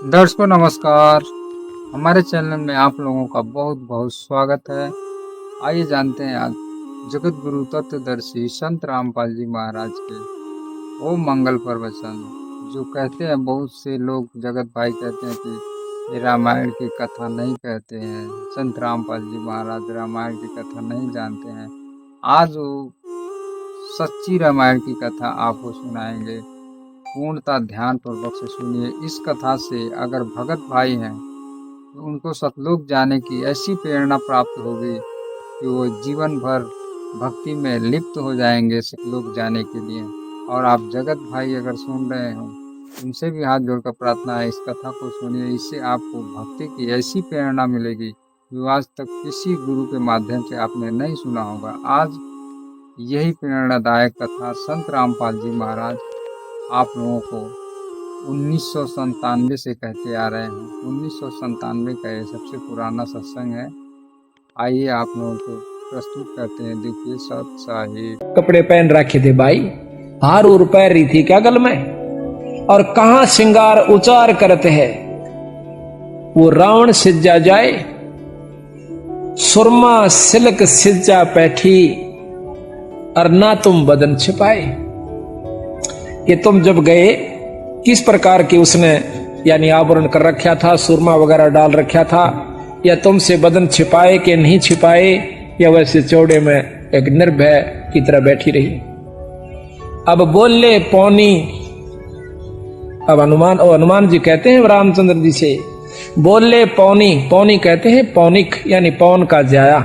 दर्शकों नमस्कार। हमारे चैनल में आप लोगों का बहुत बहुत स्वागत है। आइए जानते हैं आज जगत गुरु तत्वदर्शी संत रामपाल जी महाराज के ओम मंगल प्रवचन, जो कहते हैं बहुत से लोग जगत भाई कहते हैं कि ये रामायण की कथा नहीं कहते हैं, संत रामपाल जी महाराज रामायण की कथा नहीं जानते हैं। आज वो सच्ची रामायण की कथा आपको सुनाएंगे। पूर्णतः ध्यान पूर्वक से सुनिए। इस कथा से अगर भगत भाई हैं तो उनको सतलोक जाने की ऐसी प्रेरणा प्राप्त होगी कि वो जीवन भर भक्ति में लिप्त हो जाएंगे सतलोक जाने के लिए। और आप जगत भाई अगर सुन रहे हो, उनसे भी हाथ जोड़कर प्रार्थना है, इस कथा को सुनिए। इससे आपको भक्ति की ऐसी प्रेरणा मिलेगी जो आज तक किसी गुरु के माध्यम से आपने नहीं सुना होगा। आज यही प्रेरणादायक कथा संत रामपाल जी महाराज आप लोगों को 1997 से कहते आ रहे हैं। 1997 का ये सबसे पुराना सत्संग है। आइए आप लोगों को प्रस्तुत करते हैं। देखिए सत साहिब कपड़े पहन रखे थे भाई, हार और पैर रही थी क्या गल में, और कहां श्रृंगार उचार करते हैं। वो रावण सिज्जा जाए, सुरमा सिल्क सिज्जा पैठी, और ना तुम बदन छिपाए। कि तुम जब गए किस प्रकार के उसने यानी आवरण कर रखा था, सुरमा वगैरह डाल रखा था, या तुमसे बदन छिपाए कि नहीं छिपाए, या वैसे चौड़े में एक निर्भय की तरह बैठी रही। अब बोले पौनी, अब हनुमान जी कहते हैं रामचंद्र जी से, बोले पौनी, पौनी कहते हैं पौनिक यानी पौन का जाया।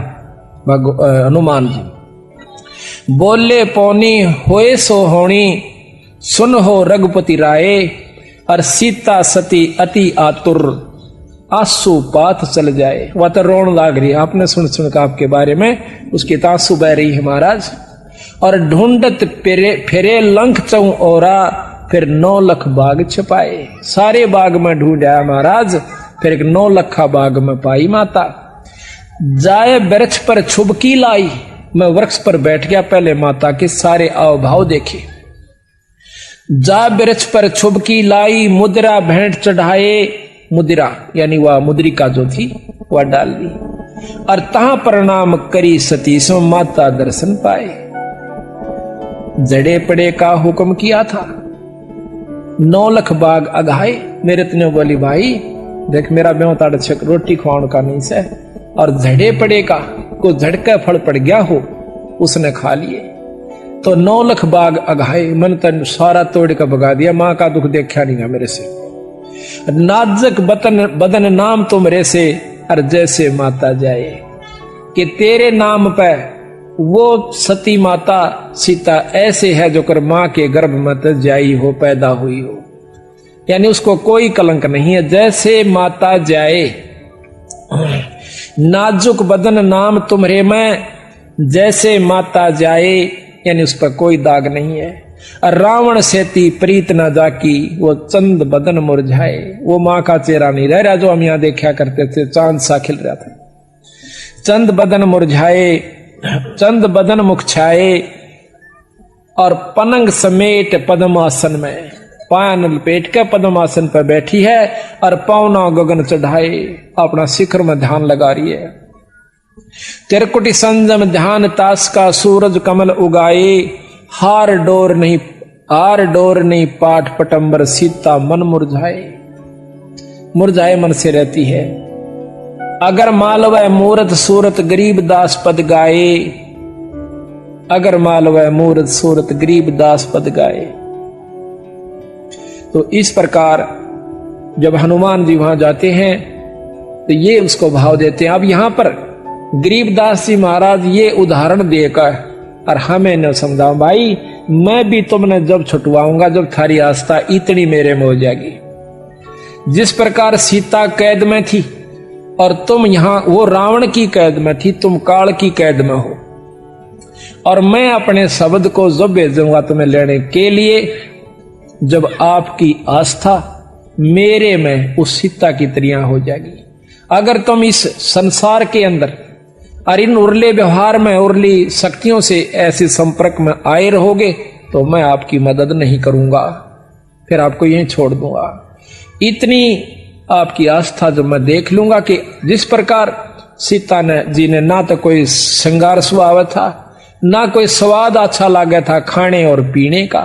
हनुमान जी बोले पौनी होए सो होनी, सुन हो रघुपति राय, और सीता सती अति आतुर, आंसू पात चल जाए। वह तो रोन लाग रही है, आपने सुन का आपके बारे में उसकी आंसू बह रही है महाराज। और ढूंढत फिरे लंक चौ ओरा, फिर 9 लाख बाग छुपाए। सारे बाग में ढूंढा महाराज, फिर एक 9 लाख बाग में पाई माता। जाए वृक्ष पर छुबकी लाई, मैं वृक्ष पर बैठ गया, पहले माता के सारे आव भाव देखे। जा वृक्ष पर छुबकी लाई, मुद्रा भेंट चढ़ाए, मुद्रा यानी वह मुद्रिका जो थी वह डाल दी, और तहां प्रणाम करी सती सो माता दर्शन पाए। जड़े पड़े का हुक्म किया था, 9 लाख बाग अघाए। मेरे इतने बोली भाई देख मेरा ब्योताड़ छक रोटी खुआने का नहीं से, और झड़े पड़े का को झड़का फल पड़ गया हो उसने खा लिए। तो 9 लाख बाग अघाए, मन तन सारा तोड़ कर भगा दिया। मां का दुख देखा नहीं मेरे से। नाजक बदन नाम तुमरे से, और जैसे माता जाए। कि तेरे नाम पे वो सती माता सीता ऐसे है जो कर मां के गर्भ में जाई हो, पैदा हुई हो, यानी उसको कोई कलंक नहीं है। जैसे माता जाए, नाजुक बदन नाम तुम्हारे में, जैसे माता जाए, यानी उस पर कोई दाग नहीं है। रावण सेती प्रीत न जाकी, वो चंद बदन मुरझाए। वो मां का चेहरा नहीं रह रहा जो हम यहां देखा करते थे, चांद सा खिल रहा था। चंद बदन मुरझाए, चंद बदन मुख छाए, और पनंग समेट पद्मासन में, पान लपेट के पद्मासन पर बैठी है, और पौना गगन चढ़ाए अपना शिखर में ध्यान लगा रही है। तिरकुटी संजम ध्यान तास का, सूरज कमल उगाए, हार डोर नहीं पाठ पटंबर, सीता मन मुरझाए मन से रहती है। अगर मालवय मूरत सूरत गरीब दास पद गाए, अगर मालवय मूरत सूरत गरीब दास पद गाए। तो इस प्रकार जब हनुमान जी वहां जाते हैं तो ये उसको भाव देते हैं। अब यहां पर गरीबदास जी महाराज ये उदाहरण देकर और हमें न समझाओ भाई, मैं भी तुमने जब छुटवाऊंगा जब थारी आस्था इतनी मेरे में हो जाएगी। जिस प्रकार सीता कैद में थी और तुम यहां, वो रावण की कैद में थी, तुम काल की कैद में हो, और मैं अपने शब्द को जब भेजूंगा तुम्हें लेने के लिए, जब आपकी आस्था मेरे में उस सीता की तरह हो जाएगी। अगर तुम इस संसार के अंदर और इन उर्ले व्यवहार में, उर्ली शक्तियों से ऐसे संपर्क में आए रहोगे तो मैं आपकी मदद नहीं करूंगा, फिर आपको यहीं छोड़ दूंगा। इतनी आपकी आस्था जब मैं देख लूंगा कि जिस प्रकार सीता ने जी ने ना तो कोई श्रृंगार स्वभाव था, ना कोई स्वाद अच्छा लगा था खाने और पीने का,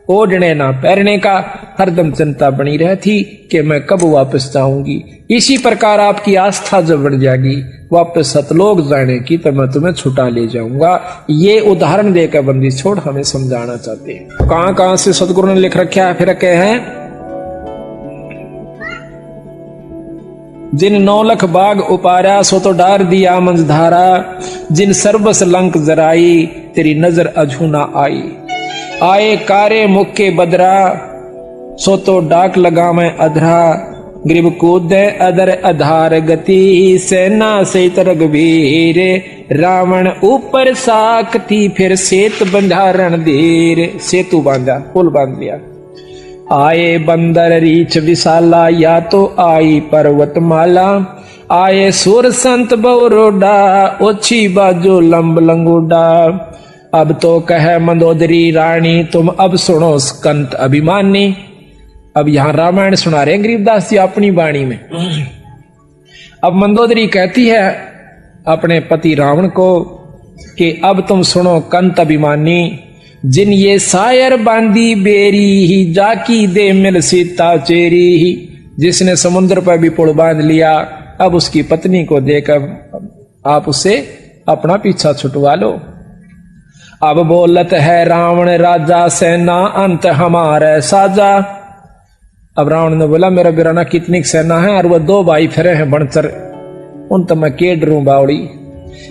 ओढ़ने ना पहनने का, हरदम चिंता बनी रहती कि मैं कब वापस जाऊंगी। इसी प्रकार आपकी आस्था जब बढ़ जाएगी, वापस सतलोक जाने की, तो मैं तुम्हें छुटा ले जाऊंगा। ये उदाहरण देकर बंदी छोड़ हमें समझाना चाहते हैं। कहां कहां से सतगुरु ने लिख रखा है, फिर कहे हैं जिन 9 लाख बाग उपारा सो तो डार दिया मंझधारा, जिन सर्वस लंक जराई तेरी नजर अझू ना आई, आए कारे मुक्के बदरा सो तो डाक लगा मैं अधरा, ग्रीब कूद अदर आधार गति सेना से रघुवीर, रावण ऊपर साकती फिर सेत बंधारण देर, सेतु बांधा पुल बांध लिया। आए बंदर रीछ विशाला या तो आई पर्वतमाला, आए सुर संत बौरोडा ओछी बाजो लंब लंगोडा, अब तो कह मंदोदरी रानी तुम अब सुनो स्कंत अभिमानी। अब यहां रामायण सुना रहे गरीबदास जी अपनी वाणी में। अब मंदोदरी कहती है अपने पति रावण को कि अब तुम सुनो कंत अभिमानी, जिन ये सायर बांधी बेरी ही जाकी दे मिल सीता चेरी ही, जिसने समुद्र पर भी पुल बांध लिया, अब उसकी पत्नी को देकर आप उसे अपना पीछा छुटवा लो। अब बोलत है रावण राजा सेना अंत हमारे साजा। अब रावण ने बोला मेरा बिराना कितनी सेना है, और वो 2 भाई फिरे हैं बनचर, उन तो मैं के डरूं बावड़ी।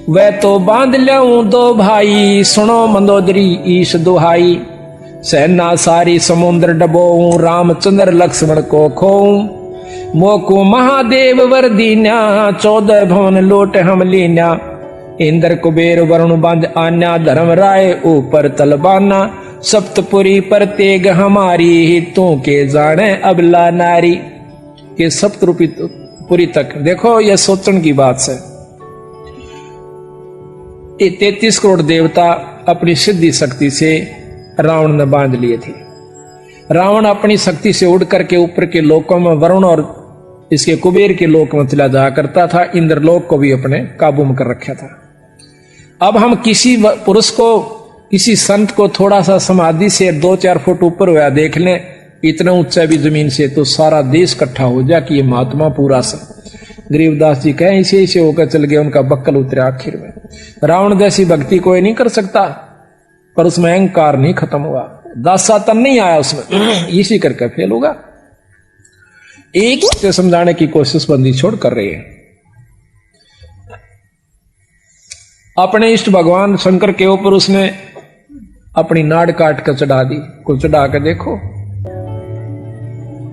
वह तो बांध लूं 2 भाई सुनो मंदोदरी ईश दुहाई, सेना सारी समुद्र डबोऊं रामचंद्र लक्ष्मण को खोऊं, मोको महादेव वर दीन्या 14 भवन लोट हम लीन्या, इंद्र कुबेर वरुण बांध आन्या धर्म राय ऊपर तलबाना, सप्तपुरी पर तेग हमारी तू के जाने अबला नारी। के सप्तपुरी तक देखो यह सोचन की बात है। 33 करोड़ देवता अपनी सिद्धि शक्ति से रावण ने बांध लिए थे। रावण अपनी शक्ति से उड़ करके ऊपर के लोकों में वरुण और इसके कुबेर के लोक में चला जाया करता था, इंद्रलोक को भी अपने काबू में कर रखा था। अब हम किसी पुरुष को किसी संत को थोड़ा सा समाधि से 2-4 फुट ऊपर हुआ देख लें, इतना ऊंचा भी जमीन से, तो सारा देश इकट्ठा हो जाए कि ये महात्मा पूरा सा। गरीबदास जी कहें इसे इसे होकर चल गए, उनका बक्कल उतरे आखिर में। रावण जैसी भक्ति कोई नहीं कर सकता, पर उसमें अहंकार नहीं खत्म हुआ, दासातन नहीं आया उसमें, इसी करके फेल होगा। एक से समझाने की कोशिश बंदी छोड़ कर रही है। अपने इष्ट भगवान शंकर के ऊपर उसने अपनी नाड़ काट कर चढ़ा दी, को चढ़ा कर देखो,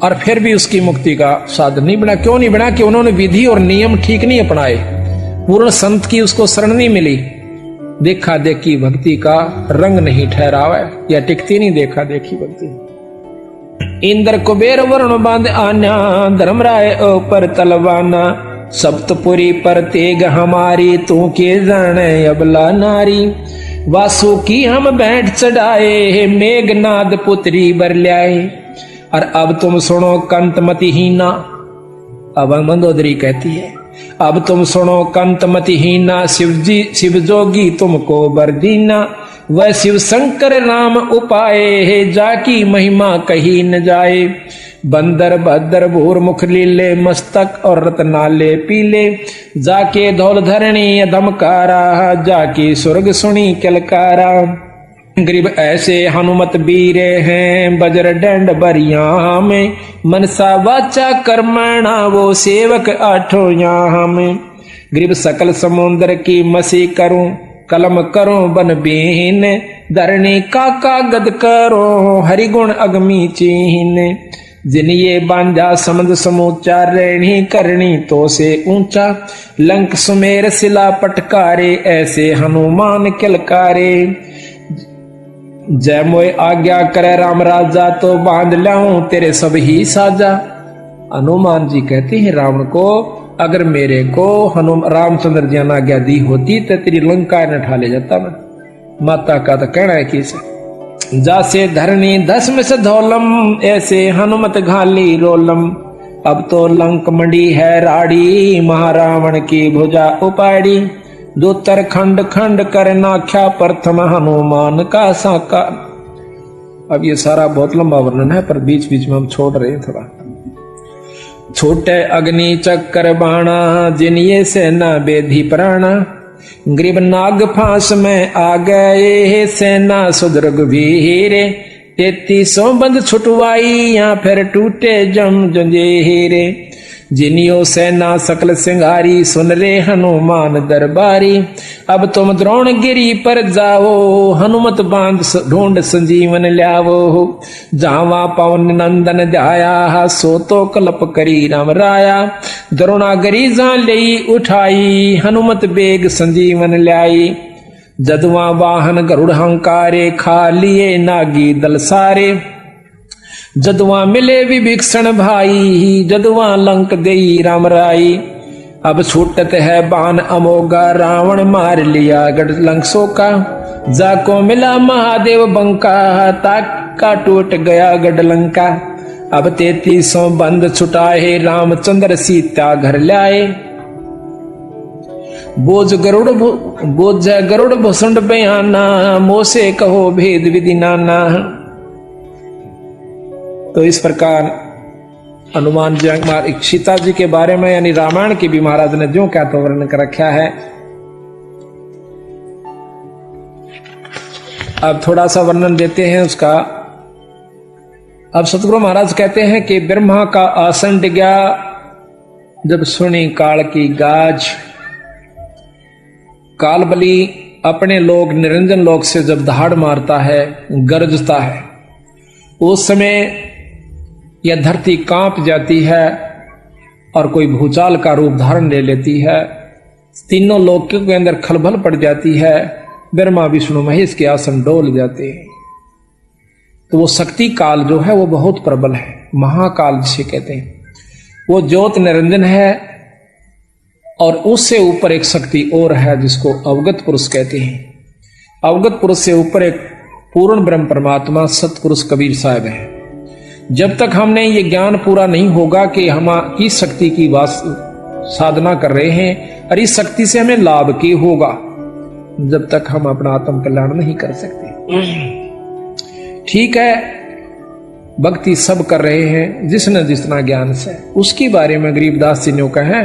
और फिर भी उसकी मुक्ति का साधन नहीं बना। क्यों नहीं बना? कि उन्होंने विधि और नियम ठीक नहीं अपनाए, पूर्ण संत की उसको शरण नहीं मिली, देखा देखी भक्ति का रंग नहीं ठहरावा, या टिकती नहीं देखा देखी भक्ति। इंद्र कुबेर वरुण बांध आन्या धर्म राय ऊपर तलवाना, सप्तपुरी पर तेग हमारी तू के जाने अबला नारी, वासु की हम बैठ चढ़ाए मेघनाद पुत्री बर ल्याए, और अब तुम सुनो कंतमतिहीना। अब मंदोदरी कहती है अब तुम सुनो कंतमतिहीना, शिव जोगी तुमको बर दीना, वह शिव शंकर राम उपाए जाकी महिमा कही न जाए, बंदर भद्र भूर मुख लीले मस्तक और रत्नाले पीले, जाके धौल धरणी धमकारा जाके स्वर्ग सुनी कलकारा, गरीब ऐसे हनुमत बीरे हैं बजर डंड बरिया में, मनसा वाचा कर्मणा वो सेवक आठों यहाँ में, गरीब सकल समुद्र की मसी करूं कलम करूं बन बीन, धरणी का गद करो हरिगुण अगमी चीन, जिन ये बांझा समझ समूचा रहनी करनी तो से ऊंचा, लंक सुमेर सिला पटकारे ऐसे हनुमान किलकारे, जय मोय आज्ञा करे राम राजा तो बांध लाऊं तेरे सब ही साजा। हनुमान जी कहते हैं रावण को, अगर मेरे को रामचंद्र जी ने आज्ञा दी होती तो तेरी लंका न ठा ले जाता मैं। माता का तो कहना है कि जासे धरणी 10 में से धौलम, ऐसे हनुमत घाली रोलम, अब तो लंक मंडी है राड़ी, महारावण की भुजा उपाड़ी, दूतर खंड खंड कर नाख्या, प्रथम हनुमान का साका। अब ये सारा बहुत लंबा वर्णन है, पर बीच बीच में हम छोड़ रहे हैं थोड़ा। छोटे अग्नि चक्कर बाणा, जिनिये सेना बेधी प्राणा, ग्रीब नाग फांस में आ गए, सेना सुदृग भीरे, 3300 बंद छुटवाई, या फिर टूटे जम जंजीरे, जिनियो सेना सकल सिंगारी, सुन रे हनुमान दरबारी, अब तुम द्रोणगिरी पर जाओ, हनुमत बांध ढूंढ संजीवन ल्यावो, जावा पवन नंदन ध्याया, सो तो कल्प करी राम राया, द्रोणागिरी जा लई उठाई, हनुमत बेग संजीवन ल्याई, जदुआ वाहन गरुड़ हंकारे, खा लिए नागी दल सारे, जदुआ मिले विभीषण भाई, जदुआ लंक देई राम राई, अब छूटत है बाण अमोगा, रावण मार लिया गढ़ लंक सोका, जाको मिला महादेव बंका, ताका टूट गया गढ़ लंका, अब 3300 बंद छुटाए, रामचंद्र सीता घर लाए, बोझ गरुड़ भुसुंड बयाना, मोसे कहो भेद विधि नाना। तो इस प्रकार हनुमान जी सीता जी के बारे में यानी रामायण की भी महाराज ने जो क्या तो वर्णन कर रखा है। अब थोड़ा सा वर्णन देते हैं उसका। अब सतगुरु महाराज कहते हैं कि ब्रह्मा का आसन डिगा, जब सुनी काल की गाज, कालबली अपने लोग निरंजन लोक से जब दहाड़ मारता है, गरजता है, उस समय यह धरती कांप जाती है और कोई भूचाल का रूप धारण ले लेती है, तीनों लोकों के अंदर खलबल पड़ जाती है, ब्रह्मा विष्णु महेश के आसन डोल जाते हैं। तो वो शक्ति काल जो है वो बहुत प्रबल है, महाकाल जिसे कहते हैं, वो ज्योत निरंजन है। और उससे ऊपर एक शक्ति और है जिसको अवगत पुरुष कहते हैं। अवगत पुरुष से ऊपर एक पूर्ण ब्रह्म परमात्मा सतपुरुष कबीर साहब है। जब तक हमने ये ज्ञान पूरा नहीं होगा कि हम किस शक्ति की साधना कर रहे हैं और इस शक्ति से हमें लाभ की होगा, जब तक हम अपना आत्म कल्याण नहीं कर सकते। ठीक है, भक्ति सब कर रहे हैं जिसने जितना ज्ञान से, उसके बारे में गरीबदास जी ने कहा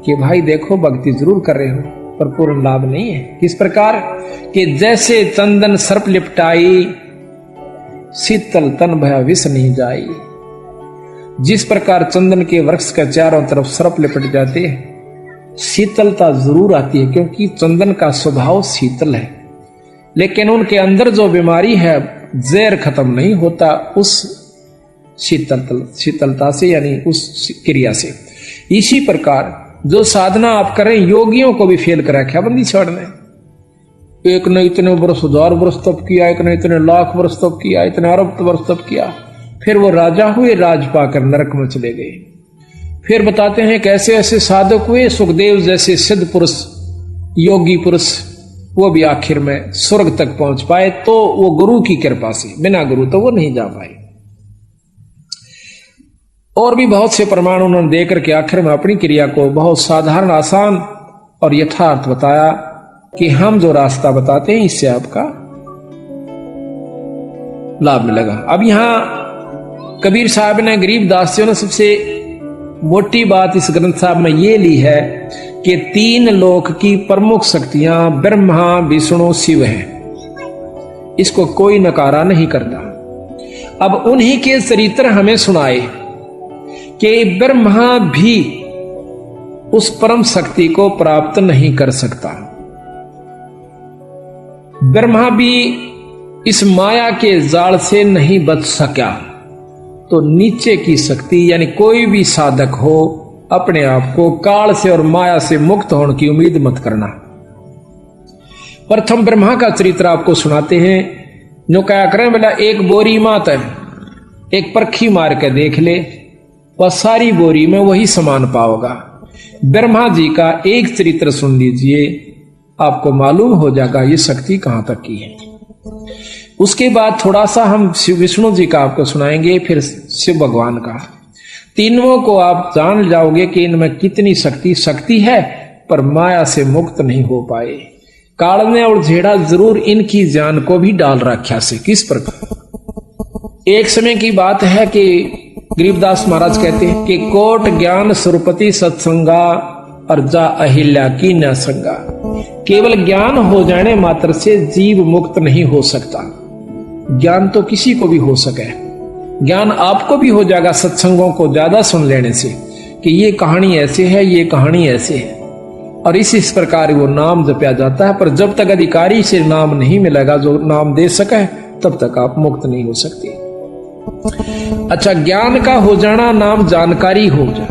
कि भाई देखो भक्ति जरूर कर रहे हो पर पूर्ण लाभ नहीं है। किस प्रकार कि जैसे चंदन सर्प लिपटाई, शीतल तन भय विष नहीं जाई। जिस प्रकार चंदन के वृक्ष के चारों तरफ सर्प लिपट जाते हैं, शीतलता जरूर आती है क्योंकि चंदन का स्वभाव शीतल है, लेकिन उनके अंदर जो बीमारी है, जहर खत्म नहीं होता उस शीतलता से, यानी उस क्रिया से। इसी प्रकार जो साधना आप करें, योगियों को भी फेल कर रखा बंदी छोड़ने। एक ने इतने वर्ष 1000 वर्ष तप किया, एक ने इतने लाख वर्ष तप किया, इतने अरब वर्ष तप किया, फिर वो राजा हुए, राज पाकर नरक में चले गए। फिर बताते हैं कैसे ऐसे साधक हुए, सुखदेव जैसे सिद्ध पुरुष, योगी पुरुष, वो भी आखिर में स्वर्ग तक पहुंच पाए, तो वो गुरु की कृपा से, बिना गुरु तो वो नहीं जा पाए। और भी बहुत से प्रमाण उन्होंने देकर के आखिर में अपनी क्रिया को बहुत साधारण, आसान और यथार्थ बताया कि हम जो रास्ता बताते हैं इससे आपका लाभ मिलेगा। अब यहां कबीर साहब ने, गरीबदास जी ने सबसे मोटी बात इस ग्रंथ साहब में ये ली है कि 3 लोक की प्रमुख शक्तियां ब्रह्मा विष्णु शिव हैं। इसको कोई नकारा नहीं करता। अब उन्हीं के चरित्र हमें सुनाए कि ब्रह्मा भी उस परम शक्ति को प्राप्त नहीं कर सकता। ब्रह्मा भी इस माया के जाल से नहीं बच सका। तो नीचे की शक्ति यानी कोई भी साधक हो, अपने आप को काल से और माया से मुक्त होने की उम्मीद मत करना। प्रथम ब्रह्मा का चरित्र आपको सुनाते हैं। जो क्या करें बोला, एक बोरी मात है, एक परखी मार के देख ले, वह सारी बोरी में वही समान पाओगा। ब्रह्मा जी का एक चरित्र सुन लीजिए, आपको मालूम हो जाएगा ये शक्ति कहां तक की है। उसके बाद थोड़ा सा हम शिव विष्णु जी का आपको सुनाएंगे, फिर शिव भगवान का। तीनों को आप जान जाओगे कि इनमें कितनी शक्ति है, पर माया से मुक्त नहीं हो पाए। काल ने और झेड़ा जरूर इनकी जान को भी डाल रखा से। किस प्रकार? एक समय की बात है कि गरीबदास महाराज कहते हैं कि कोट ज्ञान सुरपति सत्संगा और जा अहिल्या की न संगा। केवल ज्ञान हो जाने मात्र से जीव मुक्त नहीं हो सकता। ज्ञान तो किसी को भी हो सके, ज्ञान आपको भी हो जाएगा सत्संगों को ज्यादा सुन लेने से कि ये कहानी ऐसे है, ये कहानी ऐसे है, और इस प्रकार वो नाम जपया जाता है। पर जब तक अधिकारी से नाम नहीं मिलेगा जो नाम दे सके, तब तक आप मुक्त नहीं हो सकते। अच्छा, ज्ञान का हो जाना नाम जानकारी हो जाए,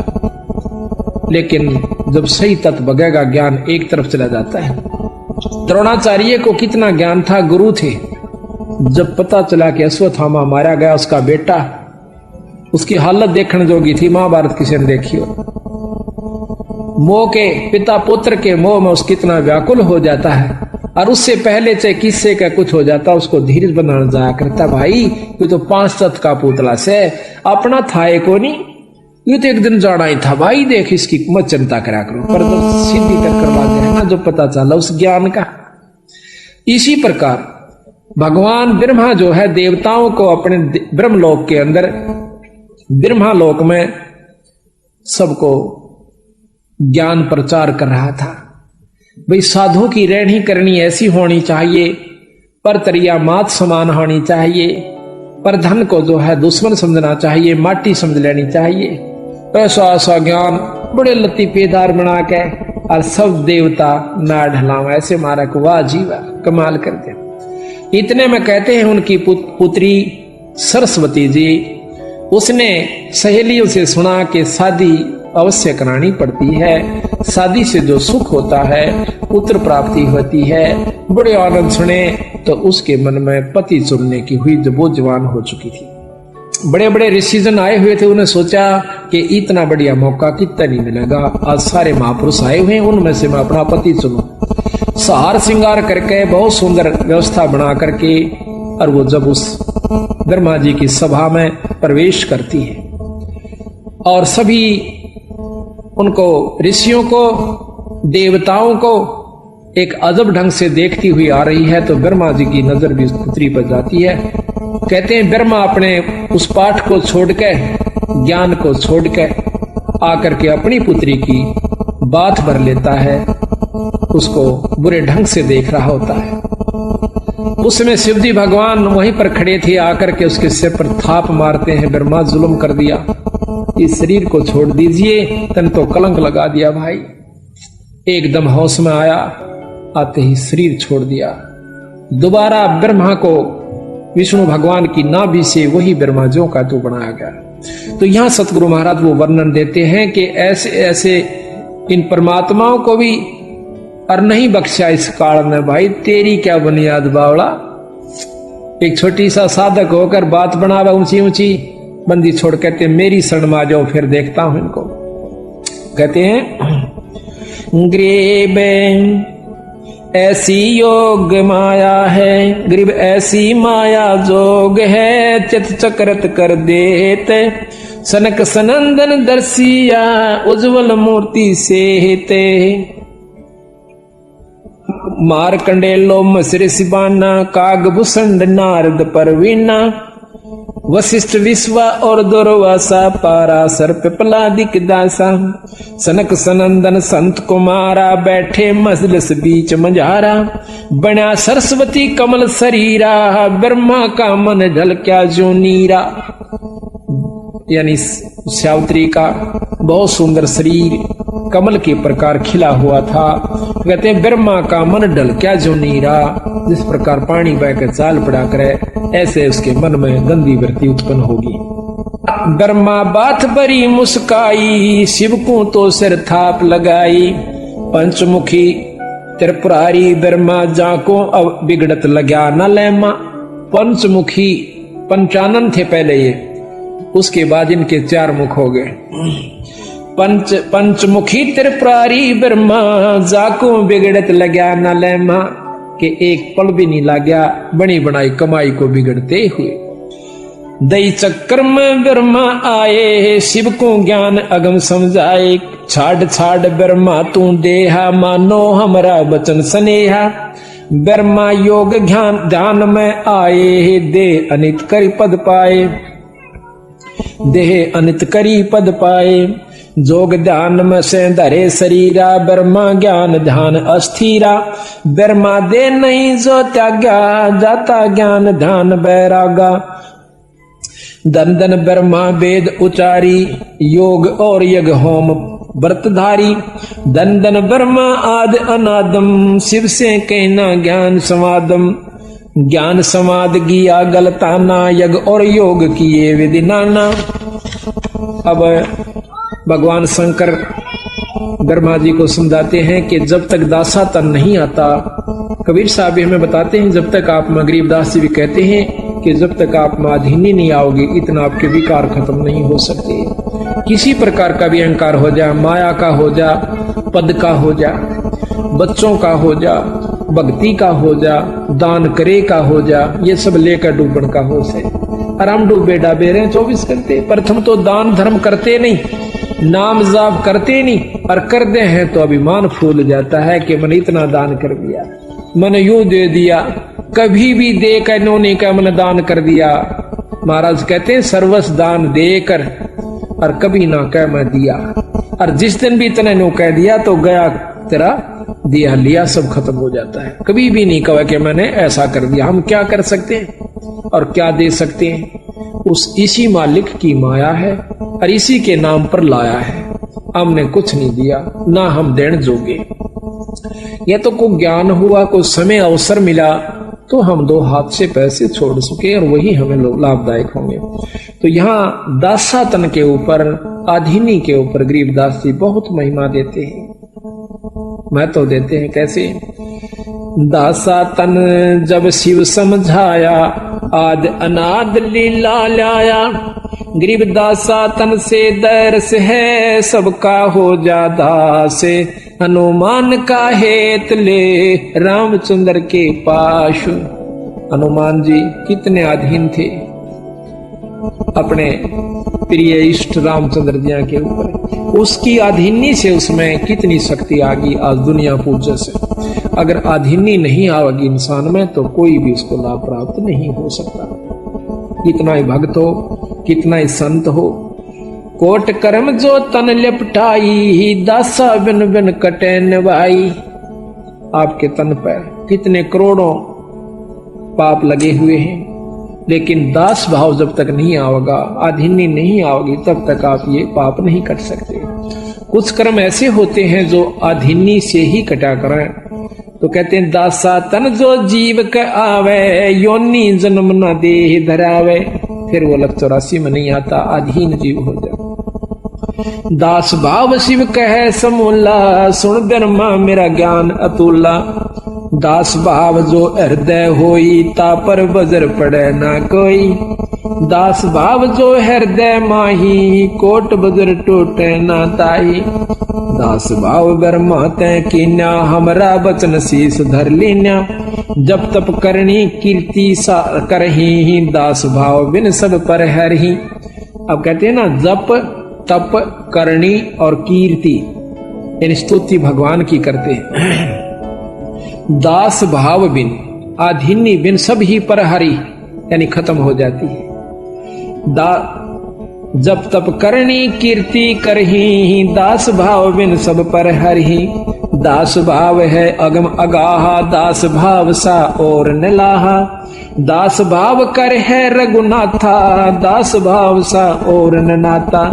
लेकिन जब सही तत्व बगेगा ज्ञान एक तरफ चला जाता है। द्रोणाचार्य को कितना ज्ञान था, गुरु थे। जब पता चला कि अश्वत्थामा मारा गया, उसका बेटा, उसकी हालत देखने जोगी थी, महाभारत किसी ने देखी हो। मोह के पिता पुत्र के मोह में उसकी इतना व्याकुल हो जाता है, और उससे पहले चाहे किससे का कुछ हो जाता, उसको धीरज बनाना जाया करता। भाई ये तो 5 तत्व का पुतला से अपना था को नहीं, ये तो एक दिन जाना ही था भाई, देख इसकी मत चिंता करा करो। पर जब सीधी टक्कर लग गया ना, जो पता चला उस ज्ञान का। इसी प्रकार भगवान ब्रह्मा जो है देवताओं को अपने ब्रह्मलोक के अंदर, ब्रह्मालोक में सबको ज्ञान प्रचार कर रहा था। भाई साधु की रहनी करनी ऐसी होनी चाहिए, पर तरिया मात समान होनी चाहिए, पर धन को जो है दुश्मन समझना चाहिए, माटी समझ लेनी चाहिए। ऐसा ऐसा ज्ञान बड़े लतीफेदार बना के और सब देवता ना ढलावा, ऐसे मारा को वाह जीवा कमाल करते। इतने में कहते हैं उनकी पुत्री सरस्वती जी, उसने सहेलियों से सुना कि शादी अवश्य करानी पड़ती है, शादी से जो सुख होता है, पुत्र प्राप्ति होती है। बड़े आनंद सुने तो उसके मन में पति चुनने की हुई, जब वो जवान हो चुकी थी। बड़े बड़े ऋषिजन आए हुए थे, उन्हें सोचा कि इतना बढ़िया मौका कितना नहीं मिलेगा, आज सारे महापुरुष आए हुए हैं, उनमें से मैं अपना पति चुनूं। सहार श्रृंगार करके बहुत सुंदर व्यवस्था बना करके, और वो जब उस ब्रह्मा जी की सभा में प्रवेश करती है और सभी उनको, ऋषियों को, देवताओं को एक अजब ढंग से देखती हुई आ रही है, तो ब्रह्मा जी की नजर भी उस पुत्री पर जाती है। कहते हैं ब्रह्मा अपने उस पाठ को छोड़ के, ज्ञान को छोड़ के आकर के अपनी पुत्री की बात भर लेता है, उसको बुरे ढंग से देख रहा होता है। उसमें शिवजी भगवान वहीं पर खड़े थे, आकर के उसके सिर पर थाप मारते हैं। ब्रह्मा जुल्म कर दिया, इस शरीर को छोड़ दीजिए, तन तो कलंक लगा दिया भाई। एकदम होश में आया, आते ही शरीर छोड़ दिया। दोबारा ब्रह्मा को विष्णु भगवान की नाभि से वही ब्रह्मा जो का तो बनाया गया। तो यहां सतगुरु महाराज वो वर्णन देते हैं कि ऐसे ऐसे इन परमात्माओं को भी और नहीं बख्शा इस काल में। भाई तेरी क्या बुनियाद बावड़ा, एक छोटी सा साधक होकर बात बनावा ऊंची ऊंची, बंदी छोड़ कहते मेरी शरण में आ जाओ, फिर देखता हूं इनको। कहते हैं ग्रीब ऐसी योग माया है, ग्रीब ऐसी माया जोग है, चित चक्रत कर देते सनक सनंदन दर्शिया उज्जवल मूर्ति से ते। मारकंडेलो मसरे सिबाना काग भूषण नारद परवीना, वशिष्ठ विश्वा और दुर्वासा पाराशर पिपलादिक दासा, सनक सनंदन संत कुमारा बैठे मजलिस बीच मझारा, बना सरस्वती कमल शरीरा, ब्रह्मा का मन झलक्या जो नीरा। यानी सावित्री का बहुत सुंदर शरीर कमल के प्रकार खिला हुआ था। कहते हैं ब्रह्मा का मन ढल क्या जो नीरा, जिस प्रकार पानी बहकर चाल पड़ा करे, ऐसे उसके मन में गंदी वृत्ति उत्पन्न होगी। ब्रह्मा बात बरी मुस्काई, शिव को तो सिर थाप लगाई, पंचमुखी त्रिपुरारी ब्रह्मा जाको अब बिगड़त लग्या न लेमा। पंचमुखी पंचानन थे पहले ये, उसके बाद इनके 4 मुख हो गए। पंचमुखी त्रिपुरारी ब्रह्मा जाको बिगड़त लग्या न लेमा, के एक पल भी नहीं लग्या बनी बनाई कमाई को बिगड़ते हुए। दई चक्कर में ब्रह्मा आए, शिव को ज्ञान अगम समझाए। छाड़ छाड़ ब्रह्मा तू देहा, मानो हमरा वचन स्नेहा। ब्रह्मा योग ध्यान में आए, दे अनित करी पद पाए। देह अनित करी पद पाए, जोग ध्यान में से धरे शरीरा। ब्रह्मा ज्ञान ध्यान अस्थिरा, ब्रह्मा दे नहीं जो त्यागा। जाता ज्ञान ध्यान बैरागा। धन धन ब्रह्मा वेद उचारी, योग और यज्ञ होम व्रतधारी। धन धन ब्रह्मा आदि अनादम, शिव से कहना ज्ञान समादम। ज्ञान समाद किया गलताना, यज्ञ और योग किए विधि नाना। अब भगवान शंकर ब्रह्मा जी को समझाते हैं कि जब तक दासा तन नहीं आता, कबीर साहब भी हमें बताते हैं, जब तक आप गरीबदास जी भी कहते हैं कि जब तक आप माधीनी नहीं आओगे, इतना आपके विकार खत्म नहीं हो सकते। किसी प्रकार का भी अहंकार हो जा, माया का हो जा, पद का हो जा, बच्चों का हो जा, भक्ति का हो जा, दान करे का हो जा, ये सब लेकर डूबन का हो से। और हम डूबे डाबे रहे 24 घंटे। प्रथम तो दान धर्म करते नहीं, नाम जाप करते नहीं, और कर दे हैं तो अभिमान फूल जाता है कि मैंने इतना दान कर दिया, मैंने यूं दे दिया, कभी भी दे कर इन्होंने का मैंने दान कर दिया। महाराज कहते हैं सर्वस्व दान देकर और कभी ना कह मैं दिया। और जिस दिन भी तने नो कह दिया तो गया तेरा दिया लिया सब खत्म हो जाता है। कभी भी नहीं कहा कि मैंने ऐसा कर दिया। हम क्या कर सकते हैं और क्या दे सकते हैं? उस इसी मालिक की माया है और इसी के नाम पर लाया है। हमने कुछ नहीं दिया, ना हम देने जोगे। यह तो कोई ज्ञान हुआ, कोई समय अवसर मिला तो हम दो हाथ से पैसे छोड़ सके और वही हमें लाभदायक होंगे। तो यहाँ दासा तन के ऊपर, आधीनी के ऊपर गरीबदास जी बहुत महिमा देते हैं, महत्व देते हैं। कैसे? दासा तन जब शिव समझाया, आद अनाद लीला लाया। गरीब दासा तन से दर्श है, सबका हो जादा से। हनुमान का हेत ले रामचंद्र के पास। हनुमान जी कितने अधीन थे अपने प्रिय इष्ट रामचंद्र जी के ऊपर। उसकी अधीनी से उसमें कितनी शक्ति आ गई आज दुनिया पूज्य से। अगर अधीनी नहीं आवेगी इंसान में तो कोई भी उसको लाभ प्राप्त नहीं हो सकता। कितना ही भक्त हो, कितना ही संत हो, कोट कर्म जो तन लिपटाई, दासा बिन बिन कटे निभाई। आपके तन पर कितने करोड़ों पाप लगे हुए हैं, लेकिन दास भाव जब तक नहीं आवेगा, अधीनी नहीं आओगी, तब तक आप ये पाप नहीं कट सकते। कुछ कर्म ऐसे होते हैं जो अधीनी से ही कटा करें। तो कहते हैं दासा तन जो जीव के आवे, योनि जन्म न देह धरावे। फिर वो लग 84 में नहीं आता, अधीन जीव हो जाए। दास भाव शिव कहे समूला, सुन ब्रह्मा मेरा ज्ञान अतुला। दास भाव जो हृदय होई, ता पर बजर पड़े ना कोई। दास भाव जो हृदय माही, कोट बजर टूटे ना ताई। दास भाव ब्रह्मा तै कीन्या, हमरा बचन शीस धर लीन्या। जब तप करनी कीर्ति सा करही, दास भाव बिन सब पर हरही। अब कहते हैं ना, जप तप करनी और कीर्ति, इन स्तुति भगवान की करते हैं। दास भाव बिन, आधीनी बिन सब ही पर हरी, यानी खत्म हो जाती है। जब तप करनी कीर्ति करही, दास भाव बिन सब पर हरही। दास भाव है अगम अगाहा, दास भाव सा और नलाहा। दास भाव कर है रघुनाथा, दास भाव सा और न नाता।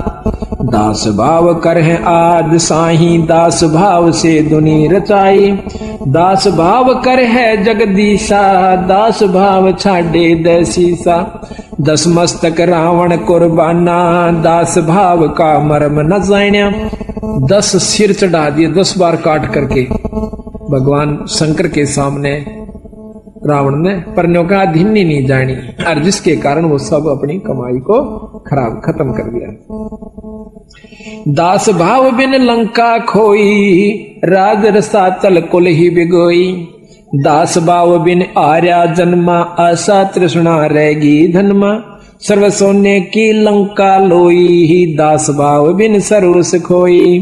दास भाव कर है आद साही, दास भाव से दुनी रचाई। दास भाव कर है जगदीशा, दास भाव छाड़े दैसीसा। दस मस्तक रावण कुर्बाना, दास भाव का मर्म न जान्या। 10 सिर चढ़ा दिए, 10 बार काट करके भगवान शंकर के सामने रावण ने, पर का अधीनी नहीं जानी, और जिसके कारण वो सब अपनी कमाई को खराब खत्म कर दिया। दास भाव बिन लंका खोई, राज रसातल कुल ही बिगोई। दास भाव बिन आर्या जन्मा, आशा तृष्णा रहेगी धनमा। सर्व सोने की लंका लोई, दास भाव बिन सर्वस खोई।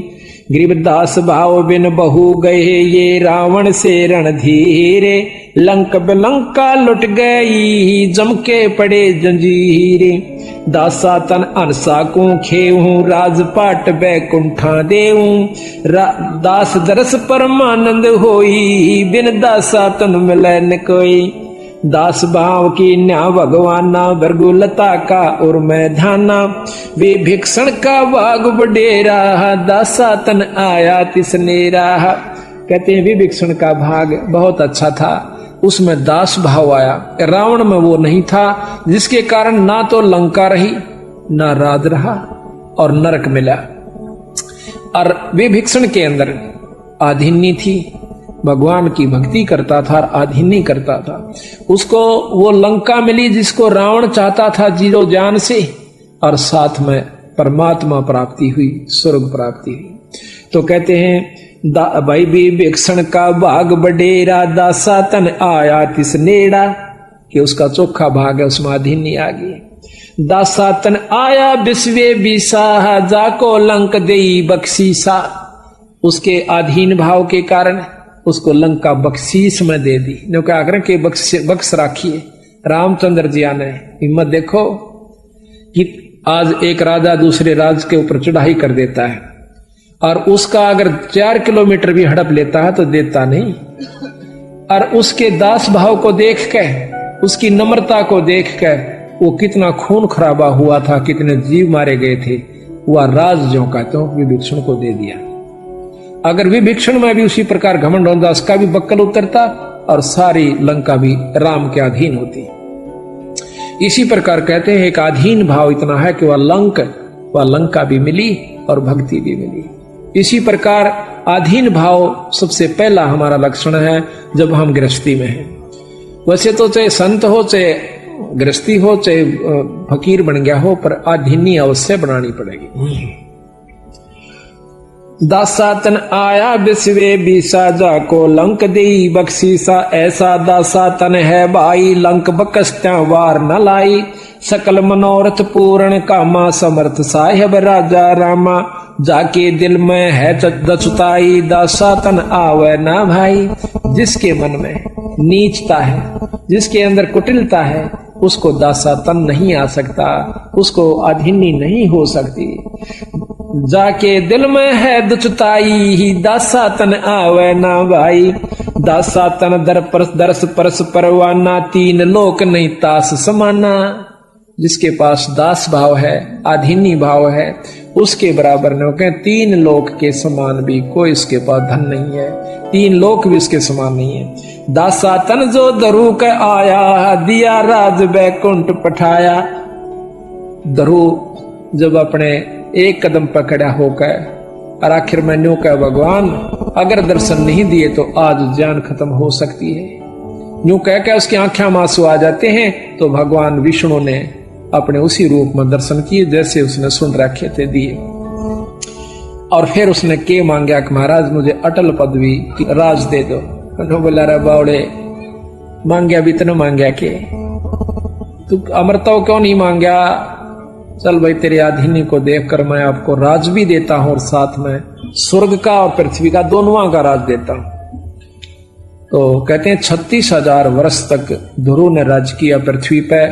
गरीब दास भाव बिन बहु गए, ये रावण से रणधीरे। लंक बिलंका लुट गई, जम के पड़े जंजीरे। दासा तन अनसा को खेऊं, राजपाट बैकुंठा देऊं। दास दरस परमानंद होई, बिन दासा तन मिलै न कोई। दास भाव की न्या भगवाना, भृगुलता का और मैदाना। वे भिक्षण का भाग बडेरा, दासा तन आया तिसनेरा। कहते हैं विभीषण का भाग बहुत अच्छा था, उसमें दास भाव आया। रावण में वो नहीं था, जिसके कारण ना तो लंका रही, ना राज रहा और नरक मिला। और विभीषण के अंदर आधीनी थी, भगवान की भक्ति करता था और आधीनी करता था। उसको वो लंका मिली जिसको रावण चाहता था जीरो जान से, और साथ में परमात्मा प्राप्ति हुई, स्वर्ग प्राप्ति हुई। तो कहते हैं भाई विभीषण का भाग बडेरा, दासा तन आया तिस नेड़ा। कि उसका चोखा भाग है, उसमें अधीनी आ गई। दासा तन आया विश्वे बिसा, जाको लंक देई बख्शीसा। उसके अधीन भाव के कारण उसको लंका बख्शीश में दे दी। नो क्या करें कि बख्श राखिए। रामचंद्र जी आने हिम्मत देखो कि आज एक राजा दूसरे राज के ऊपर चढ़ाई कर देता है, और उसका अगर 4 किलोमीटर भी हड़प लेता है तो देता नहीं। और उसके दास भाव को देख के, उसकी नम्रता को देख के, वो कितना खून खराबा हुआ था, कितने जीव मारे गए थे, वह राज जो का तो विभीषण को दे दिया। अगर विभीषण में भी उसी प्रकार घमंड होता, उसका भी बक्कल उतरता और सारी लंका भी राम के अधीन होती। इसी प्रकार कहते हैं एक अधीन भाव इतना है कि वह लंका भी मिली और भक्ति भी मिली। इसी प्रकार अधीन भाव सबसे पहला हमारा लक्षण है जब हम गृहस्थी में हैं। वैसे तो चाहे संत हो, चाहे गृहस्थी हो, चाहे फकीर बन गया हो, पर अधीनी अवश्य बनानी पड़ेगी। दासा तन आया विश्वे बिसा, जाको लंक देई बख्शीसा। ऐसा दासा तन है भाई, लंक बकस्त्या वार न लाई। सकल मनोरथ पूर्ण कामा, समर्थ साहेब राजा रामा। जाके दिल में है दचुताई, दासा तन आवे ना भाई। जिसके मन में नीचता है, जिसके अंदर कुटिलता है, उसको दासा तन नहीं आ सकता, उसको अधीनी नहीं हो सकती। जाके दिल में है दुचताई, दासा तन आवे ना भाई। दासा तन दरस परस परवाना, तीन लोक नहीं तास समाना। जिसके पास दास भाव है, अधीनी भाव है, उसके बराबर न कहें, 3 लोक के समान भी कोई इसके पास धन नहीं है, 3 लोक भी इसके समान नहीं है। दासा तन जो दरु के आया, दिया राज बैकुंठ पठाया। दरु जब अपने एक कदम पकड़ा होकर और आखिर में न्यू कह, भगवान अगर दर्शन नहीं दिए तो आज जान खत्म हो सकती है। न्यू कह के उसकी आंखें में आंसू आ जाते हैं। तो भगवान विष्णु ने अपने उसी रूप में दर्शन किए जैसे उसने सुन रखे थे, दिए। और फिर उसने के मांगा कि महाराज मुझे अटल पदवी राज दे दो। बोला रे बावड़े, मांगया भी तो न मांगया के, तू अमरता क्यों नहीं मांगया? चल भाई तेरे अधीनी को देखकर मैं आपको राज भी देता हूं और साथ में स्वर्ग का और पृथ्वी का दोनों का राज देता हूं। तो कहते हैं 36,000 वर्ष तक ध्रुव ने राज किया पृथ्वी पे।